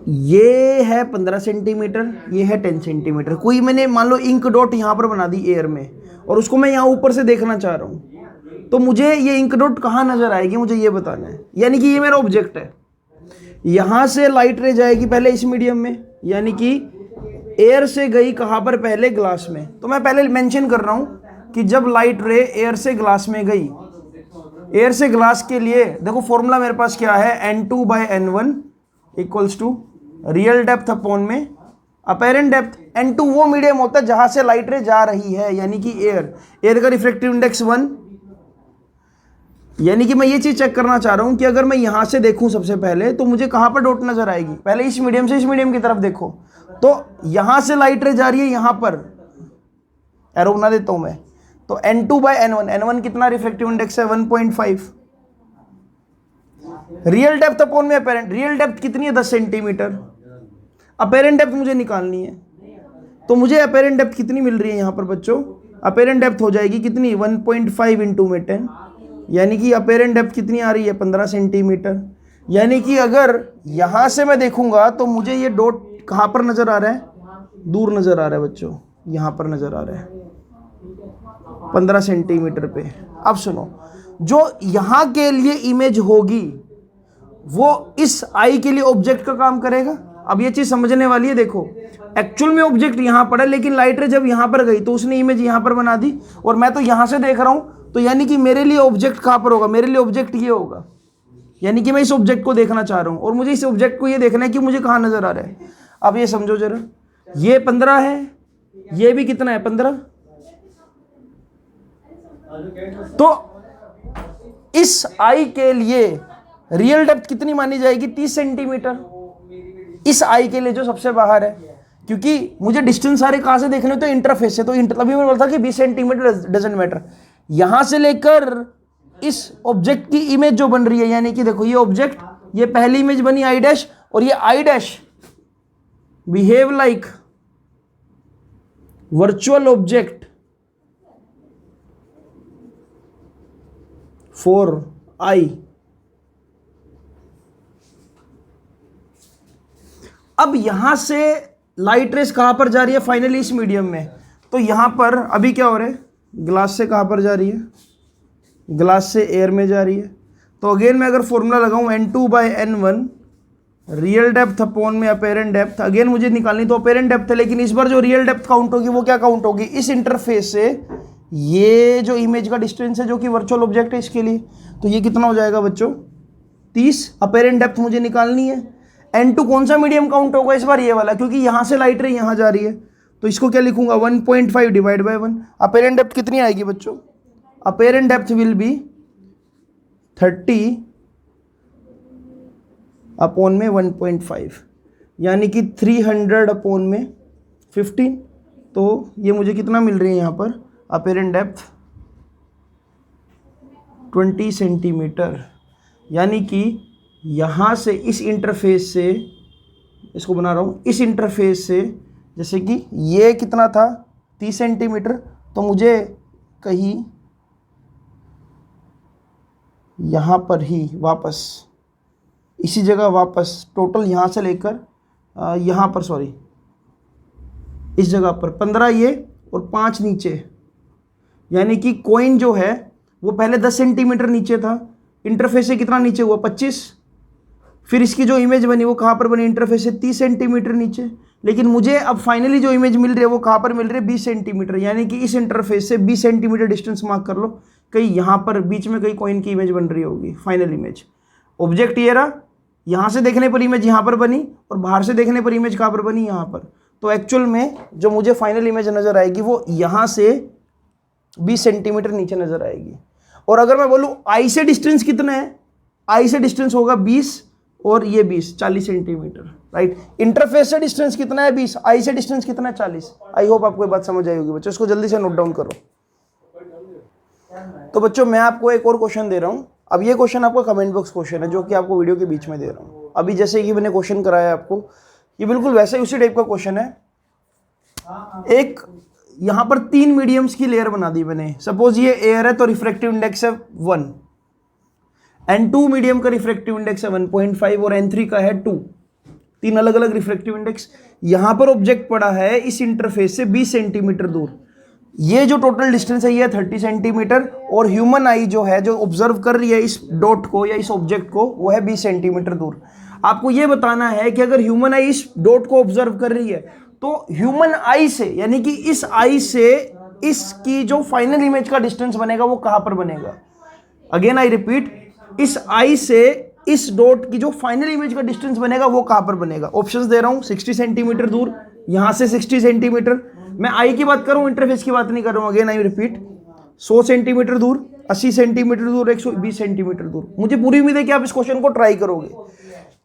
ये है 15 सेंटीमीटर, ये है 10 सेंटीमीटर। कोई मैंने मान लो इंक डॉट यहां पर बना दी एयर में, और उसको मैं यहां ऊपर से देखना चाह रहा हूं, तो मुझे ये इंक डॉट कहां नजर आएगी, मुझे ये बताना है। यानी कि ये मेरा ऑब्जेक्ट है, यहां से लाइट रे जाएगी पहले इस मीडियम में, यानी कि एयर से गई कहां पर, पहले ग्लास में। तो मैं पहले मेंशन कर रहा हूं कि जब लाइट रे एयर से ग्लास में गई, एयर से ग्लास के लिए देखो फॉर्मूला मेरे पास क्या है, n2/n1 equals to real depth upon में अपेरेंट डेप्थ। n2 वो मीडियम होता है जहां से लाइट रे जा रही है, यानी कि एयर का रिफ्रैक्टिव इंडेक्स 1। यानी कि मैं ये चीज चेक करना चाह रहा हूं कि अगर मैं यहां से देखूं सबसे पहले तो मुझे कहां पर डॉट नजर आएगी, पहले इस मीडियम से इस मीडियम की तरफ देखो, तो यहां से लाइट रे जा रही है, यहां पर एरो बना देता हूं मैं। तो n2/n1, n1 कितना रिफ्रैक्टिव इंडेक्स है 1.5। रियल डेप्थ अपॉन में अपेरेंट, रियल डेप्थ कितनी है 10 सेंटीमीटर, अपेरेंट डेप्थ मुझे निकालनी है। तो मुझे अपेरेंट डेप्थ कितनी मिल रही है यहां पर बच्चों, अपेरेंट डेप्थ हो जाएगी कितनी 1.5 इंटू में 10, यानी कि अपेरेंट डेप्थ कितनी आ रही है 15 सेंटीमीटर। यानी कि अगर यहां से मैं देखूंगा तो मुझे ये डॉट कहां पर नजर आ रहा है, दूर नजर आ रहा है बच्चों, यहां पर नजर आ रहा है 15 सेंटीमीटर पे। अब सुनो, जो यहां के लिए इमेज होगी वो इस आई के लिए ऑब्जेक्ट का काम करेगा। अब ये चीज समझने वाली है। देखो एक्चुअल में ऑब्जेक्ट यहां पर है, लेकिन लाइट रे जब यहां पर गई तो उसने इमेज यहां पर बना दी, और मैं तो यहां से देख रहा हूं, तो यानी कि मेरे लिए ऑब्जेक्ट कहां पर होगा, मेरे लिए ऑब्जेक्ट ये होगा। यानी कि मैं इस ऑब्जेक्ट को देखना चाह रहा हूं, और मुझे इस ऑब्जेक्ट को ये देखना है कि मुझे कहां नजर आ रहा है। अब ये समझो जरा, ये 15 है, ये भी कितना है 15। तो इस आई के लिए रियल डेप्थ कितनी मानी जाएगी 30 सेंटीमीटर, इस आई के लिए जो सबसे बाहर है, क्योंकि मुझे डिस्टेंस सारे कहां से देखने, तो इंटरफेस से। तो तभी मैं बोलता कि 20 सेंटीमीटर डजंट मैटर। यहां से लेकर इस ऑब्जेक्ट की इमेज जो बन रही है, यानी कि देखो ये ऑब्जेक्ट, ये पहली इमेज बनी आई डैश, और ये I dash behave like virtual object for I. अब यहां से लाइट रेस कहां पर जा रही है, फाइनली इस मीडियम में। तो यहां पर अभी क्या हो रहा है, ग्लास से कहां पर जा रही है, ग्लास से एयर में जा रही है। तो अगेन मैं अगर फॉर्मूला लगाऊं n2/n1 रियल डेप्थ अपॉन में अपेरेंट डेप्थ, अगेन मुझे निकालनी तो अपेरेंट डेप्थ है, लेकिन इस बार जो रियल डेप्थ काउंट होगी वो क्या काउंट होगी, इस इंटरफेस से ये जो इमेज का डिस्टेंस है जो कि वर्चुअल ऑब्जेक्ट है इसके लिए। तो ये कितना हो जाएगा बच्चों 30। अपेरेंट डेप्थ मुझे निकालनी है। n2 कौन सा मीडियम काउंट होगा इस बार, ये वाला, क्योंकि यहां से लाइट रे यहां जा रही है। तो इसको क्या लिखूंगा 1.5 डिवाइड बाय 1। अपेरेंट डेप्थ कितनी आएगी बच्चों, apparent depth will be 30 upon में 1.5, यानी कि 300 अपॉन में 15। तो ये मुझे कितना मिल रही है यहाँ पर, अपेरेंट डेप्थ 20 सेंटीमीटर। यानी कि यहाँ से इस इंटरफेस से, इसको बना रहा हूँ, इस इंटरफेस से, जैसे कि ये कितना था 30 सेंटीमीटर, तो मुझे कहीं यहाँ पर ही वापस इसी जगह वापस टोटल यहाँ से लेकर यहाँ पर, सॉरी इस जगह पर 15 ये और 5 नीचे, यानी कि कॉइन जो है वो पहले 10 सेंटीमीटर नीचे था, इंटरफेस से कितना नीचे हुआ 25। फिर इसकी जो इमेज बनी वो कहाँ पर बनी, इंटरफेस से 30 सेंटीमीटर नीचे। लेकिन मुझे अब फाइनली जो इमेज मिल रही है वो कहाँ पर मिल रही है 20 सेंटीमीटर, यानी कि इस इंटरफेस से 20 सेंटीमीटर डिस्टेंस मार्क कर लो, कहीं यहाँ पर बीच में कहीं कॉइन की इमेज बन रही होगी, फाइनल इमेज। ऑब्जेक्ट ये रहा, यहाँ से देखने पर इमेज यहाँ पर बनी और बाहर से देखने पर इमेज कहाँ पर बनी, यहाँ पर। तो एक्चुअल में जो मुझे फाइनल इमेज नज़र आएगी वो यहाँ से 20 सेंटीमीटर नीचे नज़र आएगी। और अगर मैं बोलूँ आई से डिस्टेंस कितना है, आई से डिस्टेंस होगा 20 और ये 20, 40 सेंटीमीटर, राइट। इंटरफेस से डिस्टेंस कितना है 20, आई से डिस्टेंस कितना है 40। आई होप आपको ये बात समझ आई होगी बच्चों, इसको जल्दी से नोट डाउन करो। तो बच्चों मैं आपको एक और क्वेश्चन दे रहा हूँ। अब ये क्वेश्चन आपका कमेंट बॉक्स क्वेश्चन है जो कि आपको वीडियो के बीच में दे रहा हूँ। अभी जैसे कि मैंने क्वेश्चन कराया आपको, ये बिल्कुल वैसे ही उसी टाइप का क्वेश्चन है। एक यहाँ पर 3 मीडियम्स की लेयर बना दी मैंने। सपोज ये एयर है तो रिफ्रैक्टिव इंडेक्स है 1, N2 मीडियम का रिफ्रैक्टिव इंडेक्स है 1.5 और N3 का है 2। 3 अलग अलग रिफ्रैक्टिव इंडेक्स। यहाँ पर ऑब्जेक्ट पड़ा है इस इंटरफेस से 20 सेंटीमीटर दूर। ये जो टोटल डिस्टेंस है ये 30 सेंटीमीटर और ह्यूमन आई जो है, जो ऑब्जर्व कर रही है इस डॉट को या इस ऑब्जेक्ट को, वो है 20 सेंटीमीटर दूर। आपको ये बताना है कि अगर ह्यूमन आई इस डॉट को ऑब्जर्व कर रही है तो ह्यूमन आई से, यानी कि इस आई से इसकी जो फाइनल इमेज का डिस्टेंस बनेगा वो कहाँ पर बनेगा। अगेन आई रिपीट, इस आई से इस डॉट की जो फाइनल इमेज का डिस्टेंस बनेगा वो कहाँ पर बनेगा। ऑप्शंस दे रहा हूँ, 60 सेंटीमीटर दूर, यहाँ से 60 सेंटीमीटर, मैं आई की बात कर रहा हूँ, इंटरफेस की बात नहीं कर रहा हूँ। अगेन आई रिपीट, 100 सेंटीमीटर दूर, 80 सेंटीमीटर दूर, 120 सेंटीमीटर दूर। मुझे पूरी उम्मीद है कि आप इस क्वेश्चन को ट्राई करोगे।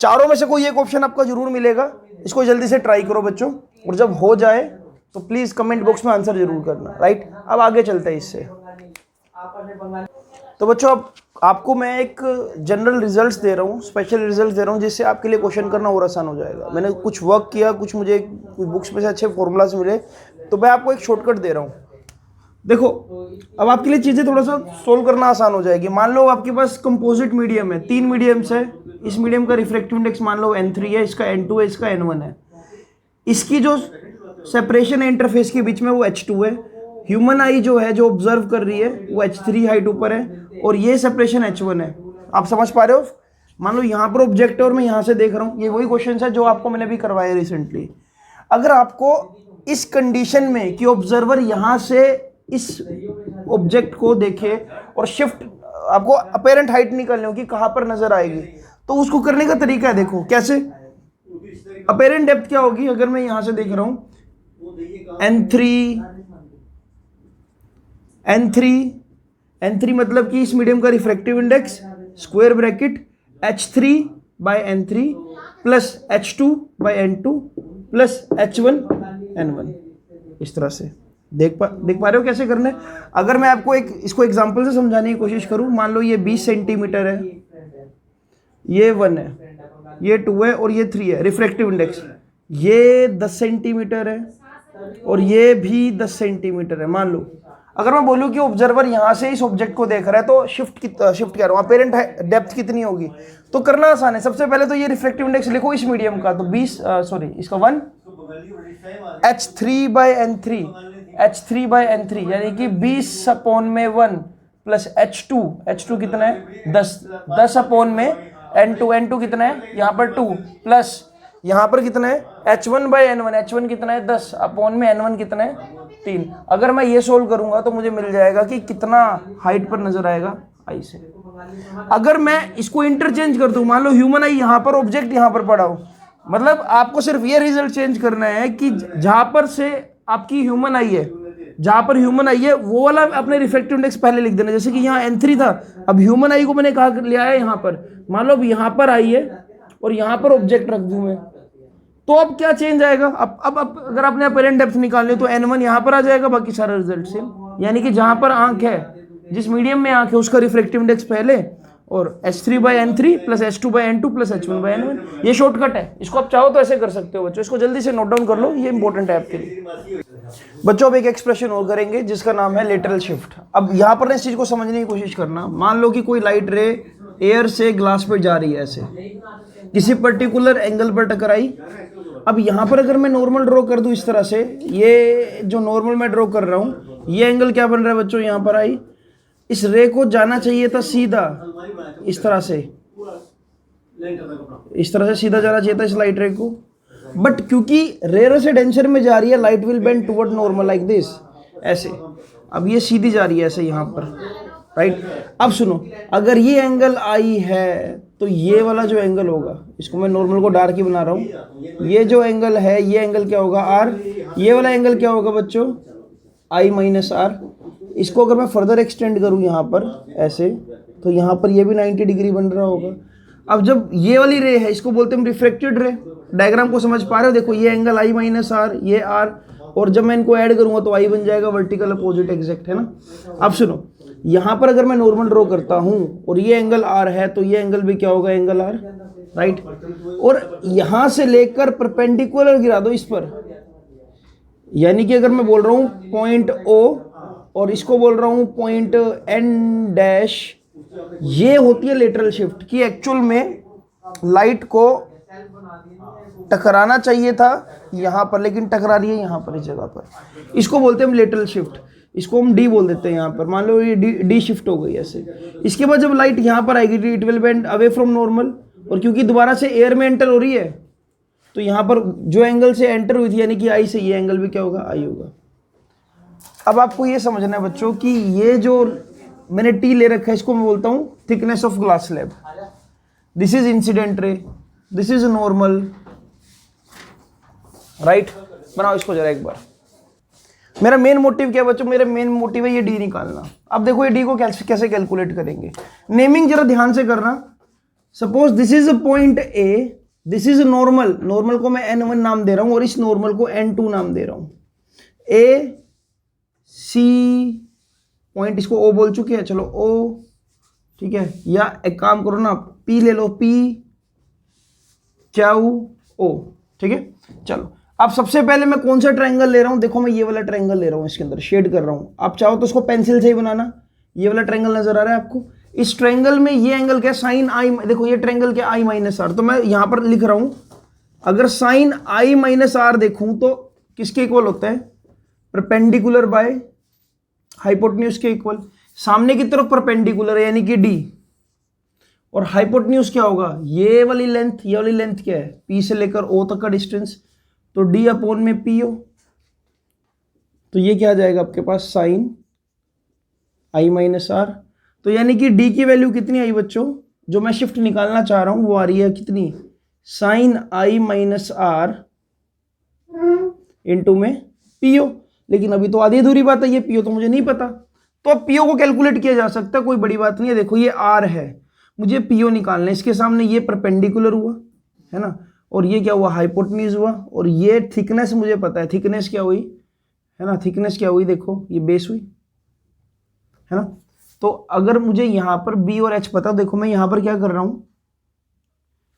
चारों में से कोई एक ऑप्शन आपका जरूर मिलेगा। इसको जल्दी से ट्राई करो बच्चों, और जब हो जाए तो प्लीज कमेंट बॉक्स में आंसर जरूर करना, राइट। अब आगे चलते हैं इससे। तो बच्चों अब आपको मैं एक जनरल रिजल्ट्स दे रहा हूँ, स्पेशल रिजल्ट्स दे रहा हूँ, जिससे आपके लिए क्वेश्चन करना और आसान हो जाएगा। मैंने कुछ वर्क किया, कुछ मुझे कुछ बुक्स में से अच्छे फॉर्मूलाज मिले, तो मैं आपको एक शॉर्टकट दे रहा हूँ। देखो अब आपके लिए चीज़ें थोड़ा सा सोल्व करना आसान हो जाएगी। मान लो आपके पास कंपोजिट मीडियम है, 3 मीडियम्स है। इस मीडियम का रिफ्रैक्टिव इंडेक्स मान लो N3 है, इसका N2 है, इसका N1 है। इसकी जो सेपरेशन है इंटरफेस के बीच में वो H2 है। ह्यूमन आई जो है, जो ऑब्जर्व कर रही है, वो H3 हाइट ऊपर है और ये सेपरेशन H1 है। आप समझ पा रहे हो। मान लो यहाँ पर ऑब्जेक्ट है और मैं यहाँ से देख रहा हूँ। ये वही क्वेश्चन है जो आपको मैंने अभी करवाया रिसेंटली। अगर आपको इस कंडीशन में कि ऑब्जर्वर यहाँ से इस ऑब्जेक्ट को देखे और शिफ्ट, आपको अपेरेंट हाइट निकालनी होगी कहाँ पर नजर आएगी, तो उसको करने का तरीका है। देखो कैसे, अपेरेंट डेप्थ क्या होगी। अगर मैं यहाँ से देख रहा हूँ N3 मतलब कि इस मीडियम का refractive index square bracket H3/N3 plus H2/N2 plus H1/N1। इस तरह से देख पा रहे हो कैसे करना है। अगर मैं आपको इसको एग्जांपल से समझाने की कोशिश करूं, मान लो ये 20 सेंटीमीटर है, ये 1 है, ये 2 है और ये 3 है रिफ्रैक्टिव इंडेक्स। ये 10 सेंटीमीटर है और ये भी 10 सेंटीमीटर है। मान लो अगर मैं बोलूं कि ऑब्जर्वर यहां से इस ऑब्जेक्ट को देख रहा है तो शिफ्ट कह रहा हूं, अपेरेंट डेप्थ कितनी होगी। तो करना आसान है। सबसे पहले तो ये रिफ्रैक्टिव इंडेक्स लिखो इस मीडियम का, तो 20 इसका 1 H3/N3 यानी कि 20/1 प्लस H2 कितना है 10/में N2 कितना है यहाँ पर 2 प्लस यहाँ पर कितना है H1/N1 कितना है 10/में N1 कितना है 3। अगर मैं ये सोल्व करूंगा तो मुझे मिल जाएगा कि कितना हाइट पर नजर आएगा आई से। अगर मैं इसको इंटरचेंज कर दूं, मान लो ह्यूमन आई यहाँ पर, ऑब्जेक्ट यहाँ पर पड़ा हो, मतलब आपको सिर्फ ये रिजल्ट चेंज करना है कि जहां पर से आपकी ह्यूमन आई है, जहां पर ह्यूमन आई है वो वाला अपने रिफ्रैक्टिव इंडेक्स पहले लिख देना। जैसे कि यहाँ N3 था, अब ह्यूमन आई को मैंने कहा लिया है यहाँ पर, मान लो अब यहाँ पर आई है और यहाँ पर ऑब्जेक्ट रख दूं मैं, तो अब क्या चेंज आएगा। अब अगर आपने अपेरेंट डेप्थ निकालनी तो N1 यहाँ पर आ जाएगा, बाकी सारा रिजल्ट सेम। यानी कि जहां पर आंख है, जिस मीडियम में आंख है, उसका रिफ्रैक्टिव इंडेक्स पहले और H3/N3 plus H2/N2 plus H1/N1। ये शॉर्टकट है। इसको आप चाहो तो ऐसे कर सकते हो बच्चों। इसको जल्दी से नोट डाउन कर लो, ये इंपॉर्टेंट है आपके लिए। बच्चों अब एक एक्सप्रेशन और करेंगे जिसका नाम है लेटरल शिफ्ट। अब यहाँ पर इस चीज को समझने की कोशिश करना। मान लो कि कोई लाइट रे एयर से ग्लास पर जा रही है, ऐसे किसी पर्टिकुलर एंगल पर टकराई। अब यहाँ पर अगर मैं नॉर्मल ड्रॉ कर दूं इस तरह से, ये जो नॉर्मल मैं ड्रॉ कर रहा हूँ, ये एंगल क्या बन रहा है बच्चों, यहाँ पर आई। इस रे को जाना चाहिए था सीधा, इस तरह से सीधा जाना चाहिए था इस लाइट रे को, बट क्योंकि रेयर से डेंसर में जा रही है, light will bend toward normal like this, ऐसे। अब ये सीधी जा रही है ऐसे यहाँ पर, राइट। अब सुनो, अगर ये एंगल आई है तो ये वाला जो एंगल होगा, इसको मैं नॉर्मल को डार्क ही बना रहा हूँ, ये जो एंगल है ये एंगल क्या होगा आर, ये वाला एंगल क्या होगा बच्चों आई माइनस आर। इसको अगर मैं फर्दर एक्सटेंड करूँ यहाँ पर ऐसे, तो यहाँ पर ये भी 90 डिग्री बन रहा होगा। अब जब ये वाली रे है इसको बोलते हैं हम रिफ्लेक्टेड रे। डायग्राम को समझ पा रहे हो, देखो ये एंगल आई माइनस आर, ये आर, और जब मैं इनको ऐड करूंगा तो आई बन जाएगा वर्टिकल अपोजिट एग्जैक्ट, है ना। अब सुनो, यहाँ पर अगर मैं नॉर्मल ड्रॉ करता हूँ और ये एंगल आर है तो ये एंगल भी क्या होगा एंगल आर, राइट। और यहाँ से लेकर परपेंडिकुलर गिरा दो इस पर, यानी कि अगर मैं बोल रहा हूँ पॉइंट ओ और इसको बोल रहा हूँ पॉइंट एन डैश, ये होती है लेटरल शिफ्ट कि एक्चुअल में लाइट को टकराना चाहिए था यहाँ पर लेकिन टकरा रही है यहाँ पर इस जगह पर, इसको बोलते हैं हम लेटरल शिफ्ट। इसको हम डी बोल देते हैं यहाँ पर, मान लो ये डी शिफ्ट हो गई ऐसे। इसके बाद जब लाइट यहाँ पर आएगी it will bend away from normal, और क्योंकि दोबारा से एयर में एंटर हो रही है तो यहाँ पर जो एंगल से एंटर हुई थी यानी कि आई से, ये एंगल भी क्या होगा आई होगा। अब आपको ये समझना है बच्चों कि ये जो मैंने टी ले रखा है इसको मैं बोलता हूँ thickness of glass slab. This is incident ray, this is normal, right. बनाओ इसको जरा एक बार। मेरा मेन मोटिव क्या है बच्चों, मेरा मेन मोटिव है ये डी निकालना। अब देखो ये डी को कैसे कैलकुलेट करेंगे, नेमिंग जरा ध्यान से करना। Suppose this is a point A, this is normal, normal को मैं n1 नाम दे रहा हूं और इस नॉर्मल को n2 नाम दे रहा हूं। ए सी पॉइंट, इसको ओ बोल चुके हैं, चलो ओ, ठीक है। या एक काम करो ना, पी ले लो, पी क्यू ओ, ठीक है। चलो अब सबसे पहले मैं कौन सा ट्रायंगल ले रहा हूं, देखो मैं ये वाला ट्रायंगल ले रहा हूं, इसके अंदर शेड कर रहा हूं। आप चाहो तो उसको पेंसिल से ही बनाना। ये वाला ट्रायंगल नजर आ रहा है आपको, इस ट्रायंगल में ये एंगल क्या है साइन आई, देखो ये ट्रायंगल क्या आई माइनस आर, तो मैं यहां पर लिख रहा हूं अगर साइन आई माइनस आर देखूं तो किसके इक्वल होता है, परपेंडिकुलर बाय हाइपोटेन्यूज के इक्वल। सामने की तरफ परपेंडिकुलर है यानी कि डी, और हाइपोटेन्यूज क्या होगा ये वाली लेंथ, ये वाली लेंथ क्या है पी से लेकर ओ तक का डिस्टेंस, तो डी अपॉन में पी ओ। तो ये क्या आ जाएगा आपके पास साइन आई माइनस आर। तो यानी कि डी की वैल्यू कितनी आई बच्चों, जो मैं शिफ्ट निकालना चाह रहा हूं वो आ रही है कितनी, साइन आई माइनस आर इंटू में पीओ। लेकिन अभी तो आधी अधूरी बात है, ये पीओ तो मुझे नहीं पता, तो अब पीओ को कैलकुलेट किया जा सकता है, कोई बड़ी बात नहीं है। देखो ये आर है, मुझे पीओ निकालना है, इसके सामने ये परपेंडिकुलर हुआ है ना, और ये क्या हुआ हाइपोटेन्यूज हुआ, और ये थिकनेस मुझे पता है, थिकनेस क्या हुई है ना, थिकनेस क्या हुई देखो ये बेस हुई है ना। तो अगर मुझे यहां पर बी और एच पता, देखो मैं यहां पर क्या कर रहा हूं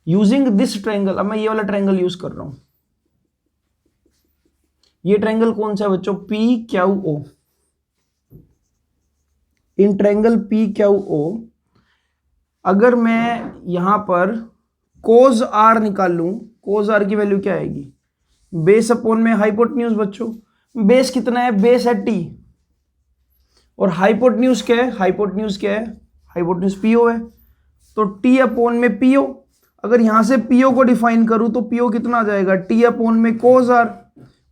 यूजिंग दिस ट्रायंगल, अब मैं ये वाला ट्रायंगल यूज कर रहा हूं। ये ट्रायंगल कौन सा है बच्चों, P Q O. In triangle P Q O अगर मैं यहां पर कोज आर निकाल लूं, कोज आर की वैल्यू क्या आएगी, बेस अपॉन में हाइपोटेन्यूज। बच्चों बेस कितना है, बेस है टी, और हाइपोटेन्यूज क्या है, हाइपोटेन्यूज क्या है, हाइपोटेन्यूज पीओ है, तो टी अपॉन में पीओ। अगर यहां से पीओ को डिफाइन करूं तो पीओ कितना आ जाएगा, टी अपॉन में कोज आर,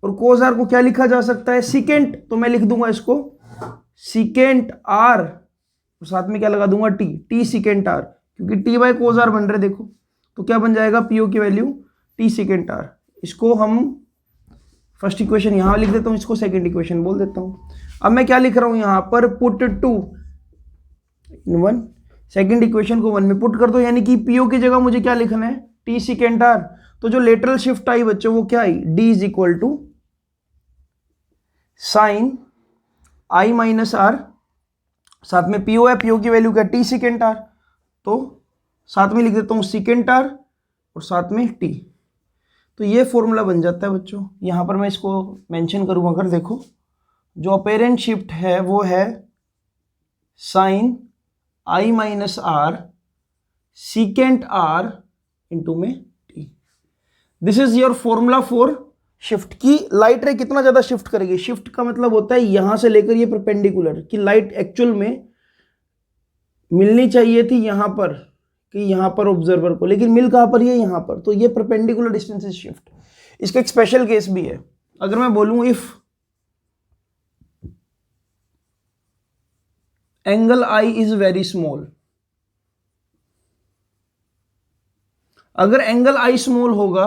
और कोज आर को क्या लिखा जा सकता है सीकेंट, तो मैं लिख दूंगा इसको सीकेंट आर, और साथ में क्या लगा दूंगा टी, टी सीकेंट आर, क्योंकि टी बाय कोज आर बन रहे देखो, तो क्या बन जाएगा पीओ की वैल्यू टी सीकेंट आर। इसको हम फर्स्ट इक्वेशन यहां लिख देता हूं, इसको सेकंड इक्वेशन बोल देता हूं। अब मैं क्या लिख रहा हूं यहां पर, put two in one, second equation को वन में पुट कर दो, यानी कि पीओ की जगह मुझे क्या लिखना है टी सीकेंट आर। तो जो लेटरल शिफ्ट आई बच्चों वो क्या I, D is equal to sine I minus R, साथ में पीओ है, पीओ की वैल्यू क्या टी सीकेंट आर, तो साथ में लिख देता हूं सीकेंट आर और साथ में टी। तो ये फॉर्मूला बन जाता है बच्चों। यहां पर मैं इसको मेंशन करूंगा, अगर देखो जो अपेरेंट शिफ्ट है वो है साइन आई minus R secant R into में T. This is your formula for shift की लाइट रे कितना ज्यादा शिफ्ट करेगी। शिफ्ट का मतलब होता है यहां से लेकर ये परपेंडिकुलर, कि लाइट एक्चुअल में मिलनी चाहिए थी यहां पर, कि यहां पर ऑब्जर्वर को, लेकिन मिल कहां पर है यहां पर, तो ये परपेंडिकुलर डिस्टेंस इज शिफ्ट। इसका एक स्पेशल केस भी है, अगर मैं बोलूं if angle I is very small, अगर एंगल आई स्मॉल होगा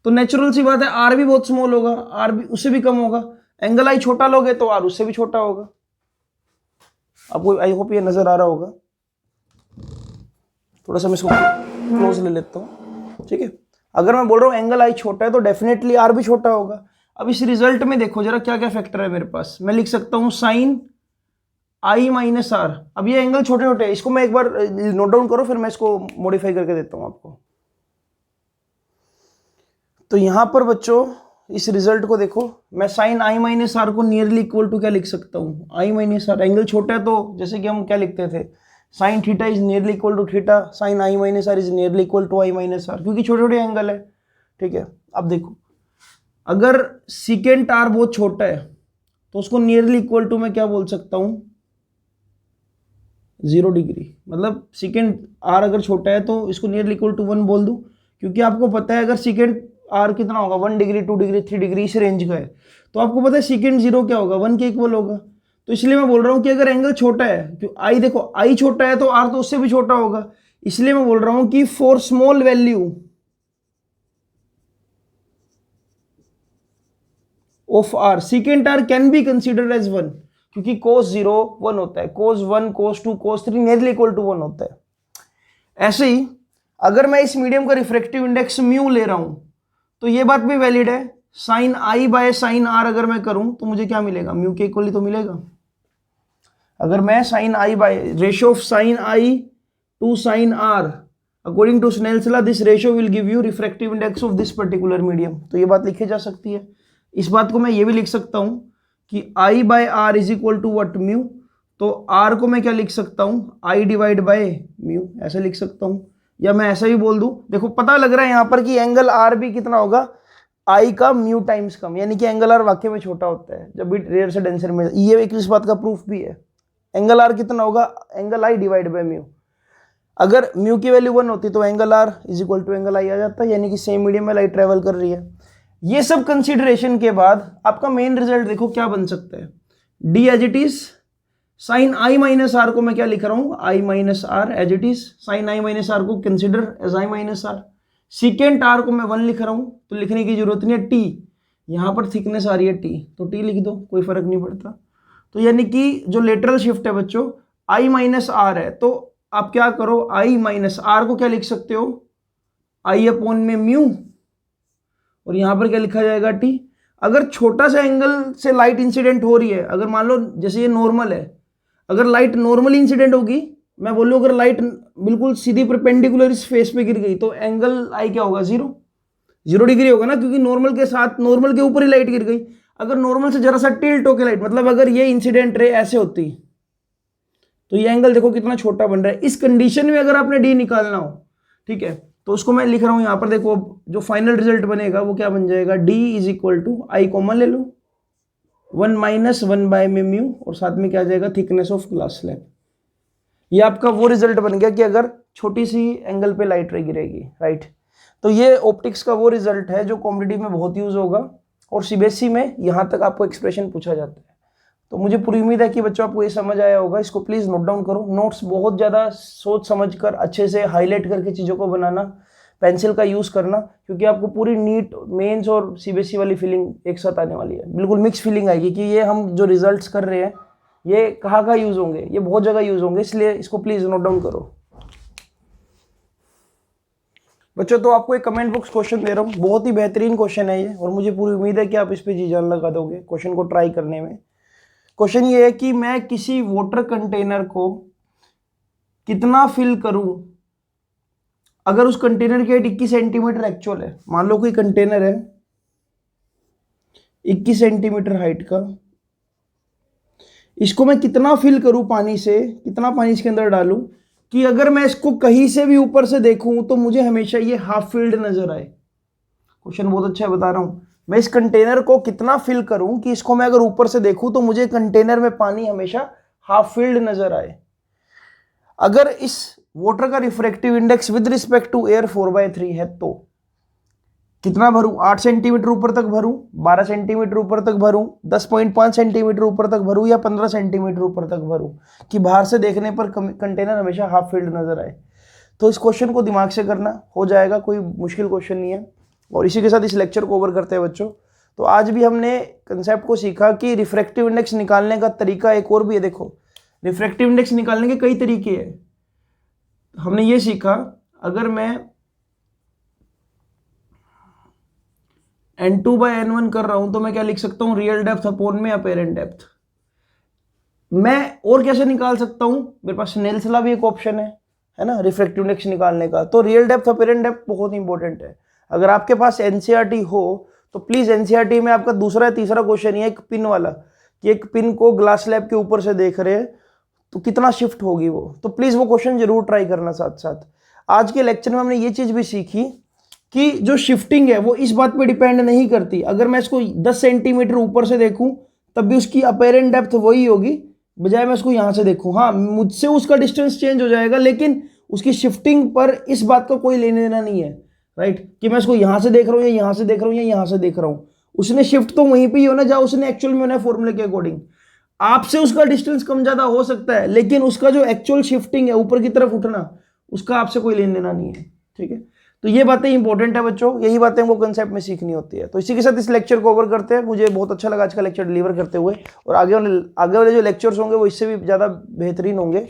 तो नेचुरल सी बात है आर भी बहुत स्मॉल होगा, आर भी उससे भी कम होगा। एंगल आई छोटा लोगे तो आर उससे भी छोटा होगा। आपको आई होप ये नजर आ रहा होगा। थोड़ा सा मैं इसको क्लोज ले लेता हूं, ठीक है। अगर मैं बोल रहा हूं एंगल आई छोटा है तो डेफिनेटली आर भी छोटा होगा। अब इस रिजल्ट में देखो जरा क्या क्या फैक्टर है मेरे पास। मैं लिख सकता हूं साइन आई माइनस आर। अब ये एंगल छोटे छोटे हैं, इसको मैं एक बार नोट डाउन करो, फिर मैं इसको मॉडिफाई करके देता हूं आपको। तो यहां पर बच्चों इस रिजल्ट को देखो, मैं साइन आई माइनस आर को नियरली इक्वल टू क्या लिख सकता हूं, आई माइनस आर। एंगल छोटा है तो जैसे कि हम क्या लिखते थे, sine theta is nearly equal to theta, sine I minus r is nearly equal to i minus r, क्योंकि छोटे छोटे एंगल है, ठीक है। अब देखो अगर सीकेंट आर बहुत छोटा है तो उसको नियरली इक्वल टू मैं क्या बोल सकता हूं, 0 डिग्री। मतलब सीकेंट आर अगर छोटा है तो इसको नियरली इक्वल टू 1 बोल दूं, क्योंकि आपको पता है अगर सीकेंट आर कितना होगा 1 डिग्री 2 डिग्री 3 डिग्री इस रेंज का है, तो आपको पता है सीकेंट 0 क्या होगा 1 के इक्वल होगा। तो इसलिए मैं बोल रहा हूं कि अगर एंगल छोटा है, क्यों आई देखो आई छोटा है तो आर तो उससे भी छोटा होगा, इसलिए मैं बोल रहा हूं कि for small value of r secant r can be considered as 1, क्योंकि cos 0 1 होता है, cos 1 cos 2 cos 3 nearly equal to 1 होता है। ऐसे ही अगर मैं इस मीडियम का रिफ्रैक्टिव इंडेक्स म्यू ले रहा हूं तो ये बात भी वैलिड है। Sine i by sine r अगर मैं करूं तो मुझे क्या मिलेगा, म्यू के इक्वल ही तो मिलेगा। अगर मैं sine i by ratio of sine i to sine r according to Snell's law, this ratio will give you refractive index of this particular medium. तो ये बात लिखी जा सकती है। इस बात को मैं ये भी लिख सकता हूं कि I by R is equal to what, mu. तो आर को मैं क्या लिख सकता हूं, आई डिवाइड बाय म्यू, ऐसे लिख सकता हूं। या मैं ऐसा भी बोल दूं, देखो पता लग रहा है यहां पर कि एंगल आर भी कितना होगा, आई का म्यू टाइम्स कम, यानी कि एंगल आर वाकई में छोटा होता है जब भी रेयर से डेंसर में। ये एक इस बात का प्रूफ भी है। एंगल आर कितना होगा, angle I divide by mu. अगर म्यू की वैल्यू 1 होती तो angle R is equal to angle I आ जाता है, यानी कि सेम मीडियम में लाइट ट्रेवल कर रही है। ये सब कंसीडरेशन के बाद आपका मेन रिजल्ट देखो क्या बन सकता है, D as it is sine I minus R को मैं क्या लिख रहा हूं, I minus R as it is. Sine I minus R को consider as I minus R. Secant R को मैं 1 लिख रहा हूं तो लिखने की जरूरत नहीं है, टी यहां पर थिकनेस आ रही है टी, तो टी लिख दो, कोई फर्क नहीं पड़ता। तो यानी कि जो लेटरल शिफ्ट है बच्चों आई माइनस आर है, तो आप क्या करो, आई माइनस आर को क्या लिख सकते हो, आई अपॉन में म्यू, और यहां पर क्या लिखा जाएगा, टी। अगर छोटा सा एंगल से लाइट इंसिडेंट हो रही है, अगर मान लो जैसे ये नॉर्मल है, अगर लाइट नॉर्मली इंसिडेंट होगी, मैं बोलूँ अगर लाइट बिल्कुल सीधी परपेंडिकुलर इस फेस पे गिर गई तो एंगल आई क्या होगा, 0 डिग्री होगा ना, क्योंकि नॉर्मल के साथ नॉर्मल के ऊपर ही लाइट गिर गई। अगर नॉर्मल से जरा सा टिल्ट होके लाइट, मतलब अगर ये इंसिडेंट रे ऐसे होती तो ये एंगल देखो कितना छोटा बन रहा है। इस कंडीशन में अगर आपने डी निकालना हो, ठीक है, तो उसको मैं लिख रहा हूं यहां पर, देखो जो फाइनल रिजल्ट बनेगा वो क्या बन जाएगा, d is equal to i common ले लो 1 माइनस 1 बाय में म्यू, और साथ में क्या आ जाएगा, थिकनेस ऑफ ग्लास स्लैब। ये आपका वो रिजल्ट बन गया कि अगर छोटी सी एंगल पे लाइट रे गिरेगी, राइट। तो ये ऑप्टिक्स का वो रिजल्ट है जो कॉम्पिटिटिव में बहुत यूज होगा, और सीबीएसई में यहां तक आपको एक्सप्रेशन पूछा जाता है। तो मुझे पूरी उम्मीद है कि बच्चों आपको ये समझ आया होगा। इसको प्लीज नोट डाउन करो। नोट्स बहुत ज्यादा सोच समझ कर अच्छे से हाईलाइट करके चीजों को बनाना, पेंसिल का यूज करना, क्योंकि आपको पूरी नीट मेंस और सीबीएसई वाली फीलिंग एक साथ आने वाली है। बिल्कुल मिक्स फीलिंग आएगी कि ये हम जो रिजल्ट्स कर रहे हैं ये कहाँ यूज होंगे, ये बहुत जगह यूज होंगे, इसलिए इसको प्लीज नोट डाउन करो बच्चों। तो आपको एक कमेंट बॉक्स क्वेश्चन दे रहा हूँ, बहुत ही बेहतरीन क्वेश्चन है ये, और मुझे पूरी उम्मीद है कि आप इस पे जी जान लगा दोगे क्वेश्चन को ट्राई करने में। क्वेश्चन ये है कि मैं किसी वाटर कंटेनर को कितना फिल करूं अगर उस कंटेनर की हाइट 21 सेंटीमीटर एक्चुअल है। मान लो कोई कंटेनर है 21 सेंटीमीटर हाइट का, इसको मैं कितना फिल करूं पानी से, कितना पानी इसके अंदर डालूं कि अगर मैं इसको कहीं से भी ऊपर से देखूं तो मुझे हमेशा ये हाफ फिल्ड नजर आए। क्वेश्चन बहुत अच्छा है, बता रहा हूं। मैं इस कंटेनर को कितना फिल करूं कि इसको मैं अगर ऊपर से देखूं तो मुझे कंटेनर में पानी हमेशा हाफ फिल्ड नजर आए। अगर इस वाटर का refractive index with respect to air 4/3 है तो कितना भरूं, 8 सेंटीमीटर ऊपर तक भरूं, 12 सेंटीमीटर ऊपर तक भरूं, 10.5 सेंटीमीटर ऊपर तक भरूं, या 15 सेंटीमीटर ऊपर तक भरूं कि बाहर से देखने पर कंटेनर हमेशा हाफ फिल्ड नजर आए। तो इस क्वेश्चन को दिमाग से करना, हो जाएगा, कोई मुश्किल क्वेश्चन नहीं है। और इसी के साथ इस लेक्चर को ओवर करते हैं बच्चों। तो आज भी हमने कंसेप्ट को सीखा कि रिफ्रैक्टिव इंडेक्स निकालने का तरीका एक और भी है। देखो, रिफ्रैक्टिव इंडेक्स निकालने के कई तरीके हैं। हमने ये सीखा, अगर मैं n2/n1 कर रहा हूं तो मैं क्या लिख सकता हूं, रियल डेप्थ अपॉन में अपेरेंट डेप्थ। मैं और कैसे निकाल सकता हूं, मेरे पास स्नेल्स लॉ भी एक ऑप्शन है ना, रिफ्रैक्टिव इंडेक्स निकालने का। तो रियल डेप्थ अपेरेंट डेप्थ बहुत इंपॉर्टेंट है। अगर आपके पास एनसीईआरटी हो तो प्लीज एनसीईआरटी में आपका दूसरा या तीसरा क्वेश्चन ही है एक पिन वाला, कि एक पिन को ग्लास स्लैब के ऊपर से देख रहे हैं तो कितना शिफ्ट होगी वो, तो प्लीज वो क्वेश्चन जरूर ट्राई करना साथ साथ। आज के लेक्चर में हमने ये चीज भी सीखी कि जो शिफ्टिंग है वो इस बात पे डिपेंड नहीं करती। अगर मैं इसको 10 सेंटीमीटर ऊपर से देखूं तब भी उसकी अपेरेंट डेप्थ वही होगी, बजाय मैं उसको यहां से देखूं। हाँ, मुझसे उसका डिस्टेंस चेंज हो जाएगा, लेकिन उसकी शिफ्टिंग पर इस बात का कोई लेने देना नहीं है, राइट, कि मैं इसको यहां से देख रहा हूं या यहां से देख रहा हूं या यहां से देख रहा हूं। उसने शिफ्ट तो वहीं पे ही होना जहां उसने एक्चुअल में होना, फॉर्मूले के अकॉर्डिंग। आपसे उसका डिस्टेंस कम ज्यादा हो सकता है, लेकिन उसका जो एक्चुअल शिफ्टिंग है ऊपर की तरफ उठना, उसका आपसे कोई लेना देना नहीं है, ठीक है। तो ये बातें इंपॉर्टेंट है बच्चों, यही बातें हमको कंसेप्ट में सीखनी होती है। तो इसी के साथ इस लेक्चर को ओवर करते हैं। मुझे बहुत अच्छा लगा आज का लेक्चर डिलीवर करते हुए, और आगे वाले जो लेक्चर्स होंगे वो इससे भी ज़्यादा बेहतरीन होंगे।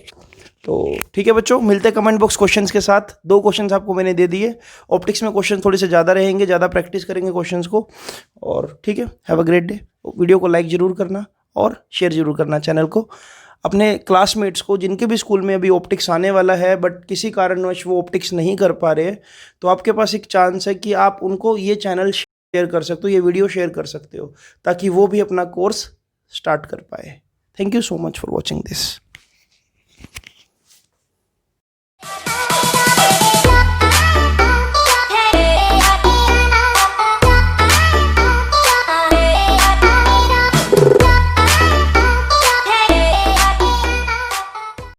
तो ठीक है बच्चों, मिलते हैं कमेंट बॉक्स क्वेश्चंस के साथ। 2 क्वेश्चंस आपको मैंने दे दिए। ऑप्टिक्स में क्वेश्चन थोड़े से ज़्यादा रहेंगे, ज़्यादा प्रैक्टिस करेंगे क्वेश्चंस को। और ठीक है, have a great day. Video को लाइक जरूर करना और शेयर जरूर करना चैनल को अपने क्लासमेट्स को, जिनके भी स्कूल में अभी ऑप्टिक्स आने वाला है बट किसी कारणवश वो ऑप्टिक्स नहीं कर पा रहे, तो आपके पास एक चांस है कि आप उनको ये चैनल शेयर कर सकते हो, ये वीडियो शेयर कर सकते हो, ताकि वो भी अपना कोर्स स्टार्ट कर पाए। Thank you so much for watching this.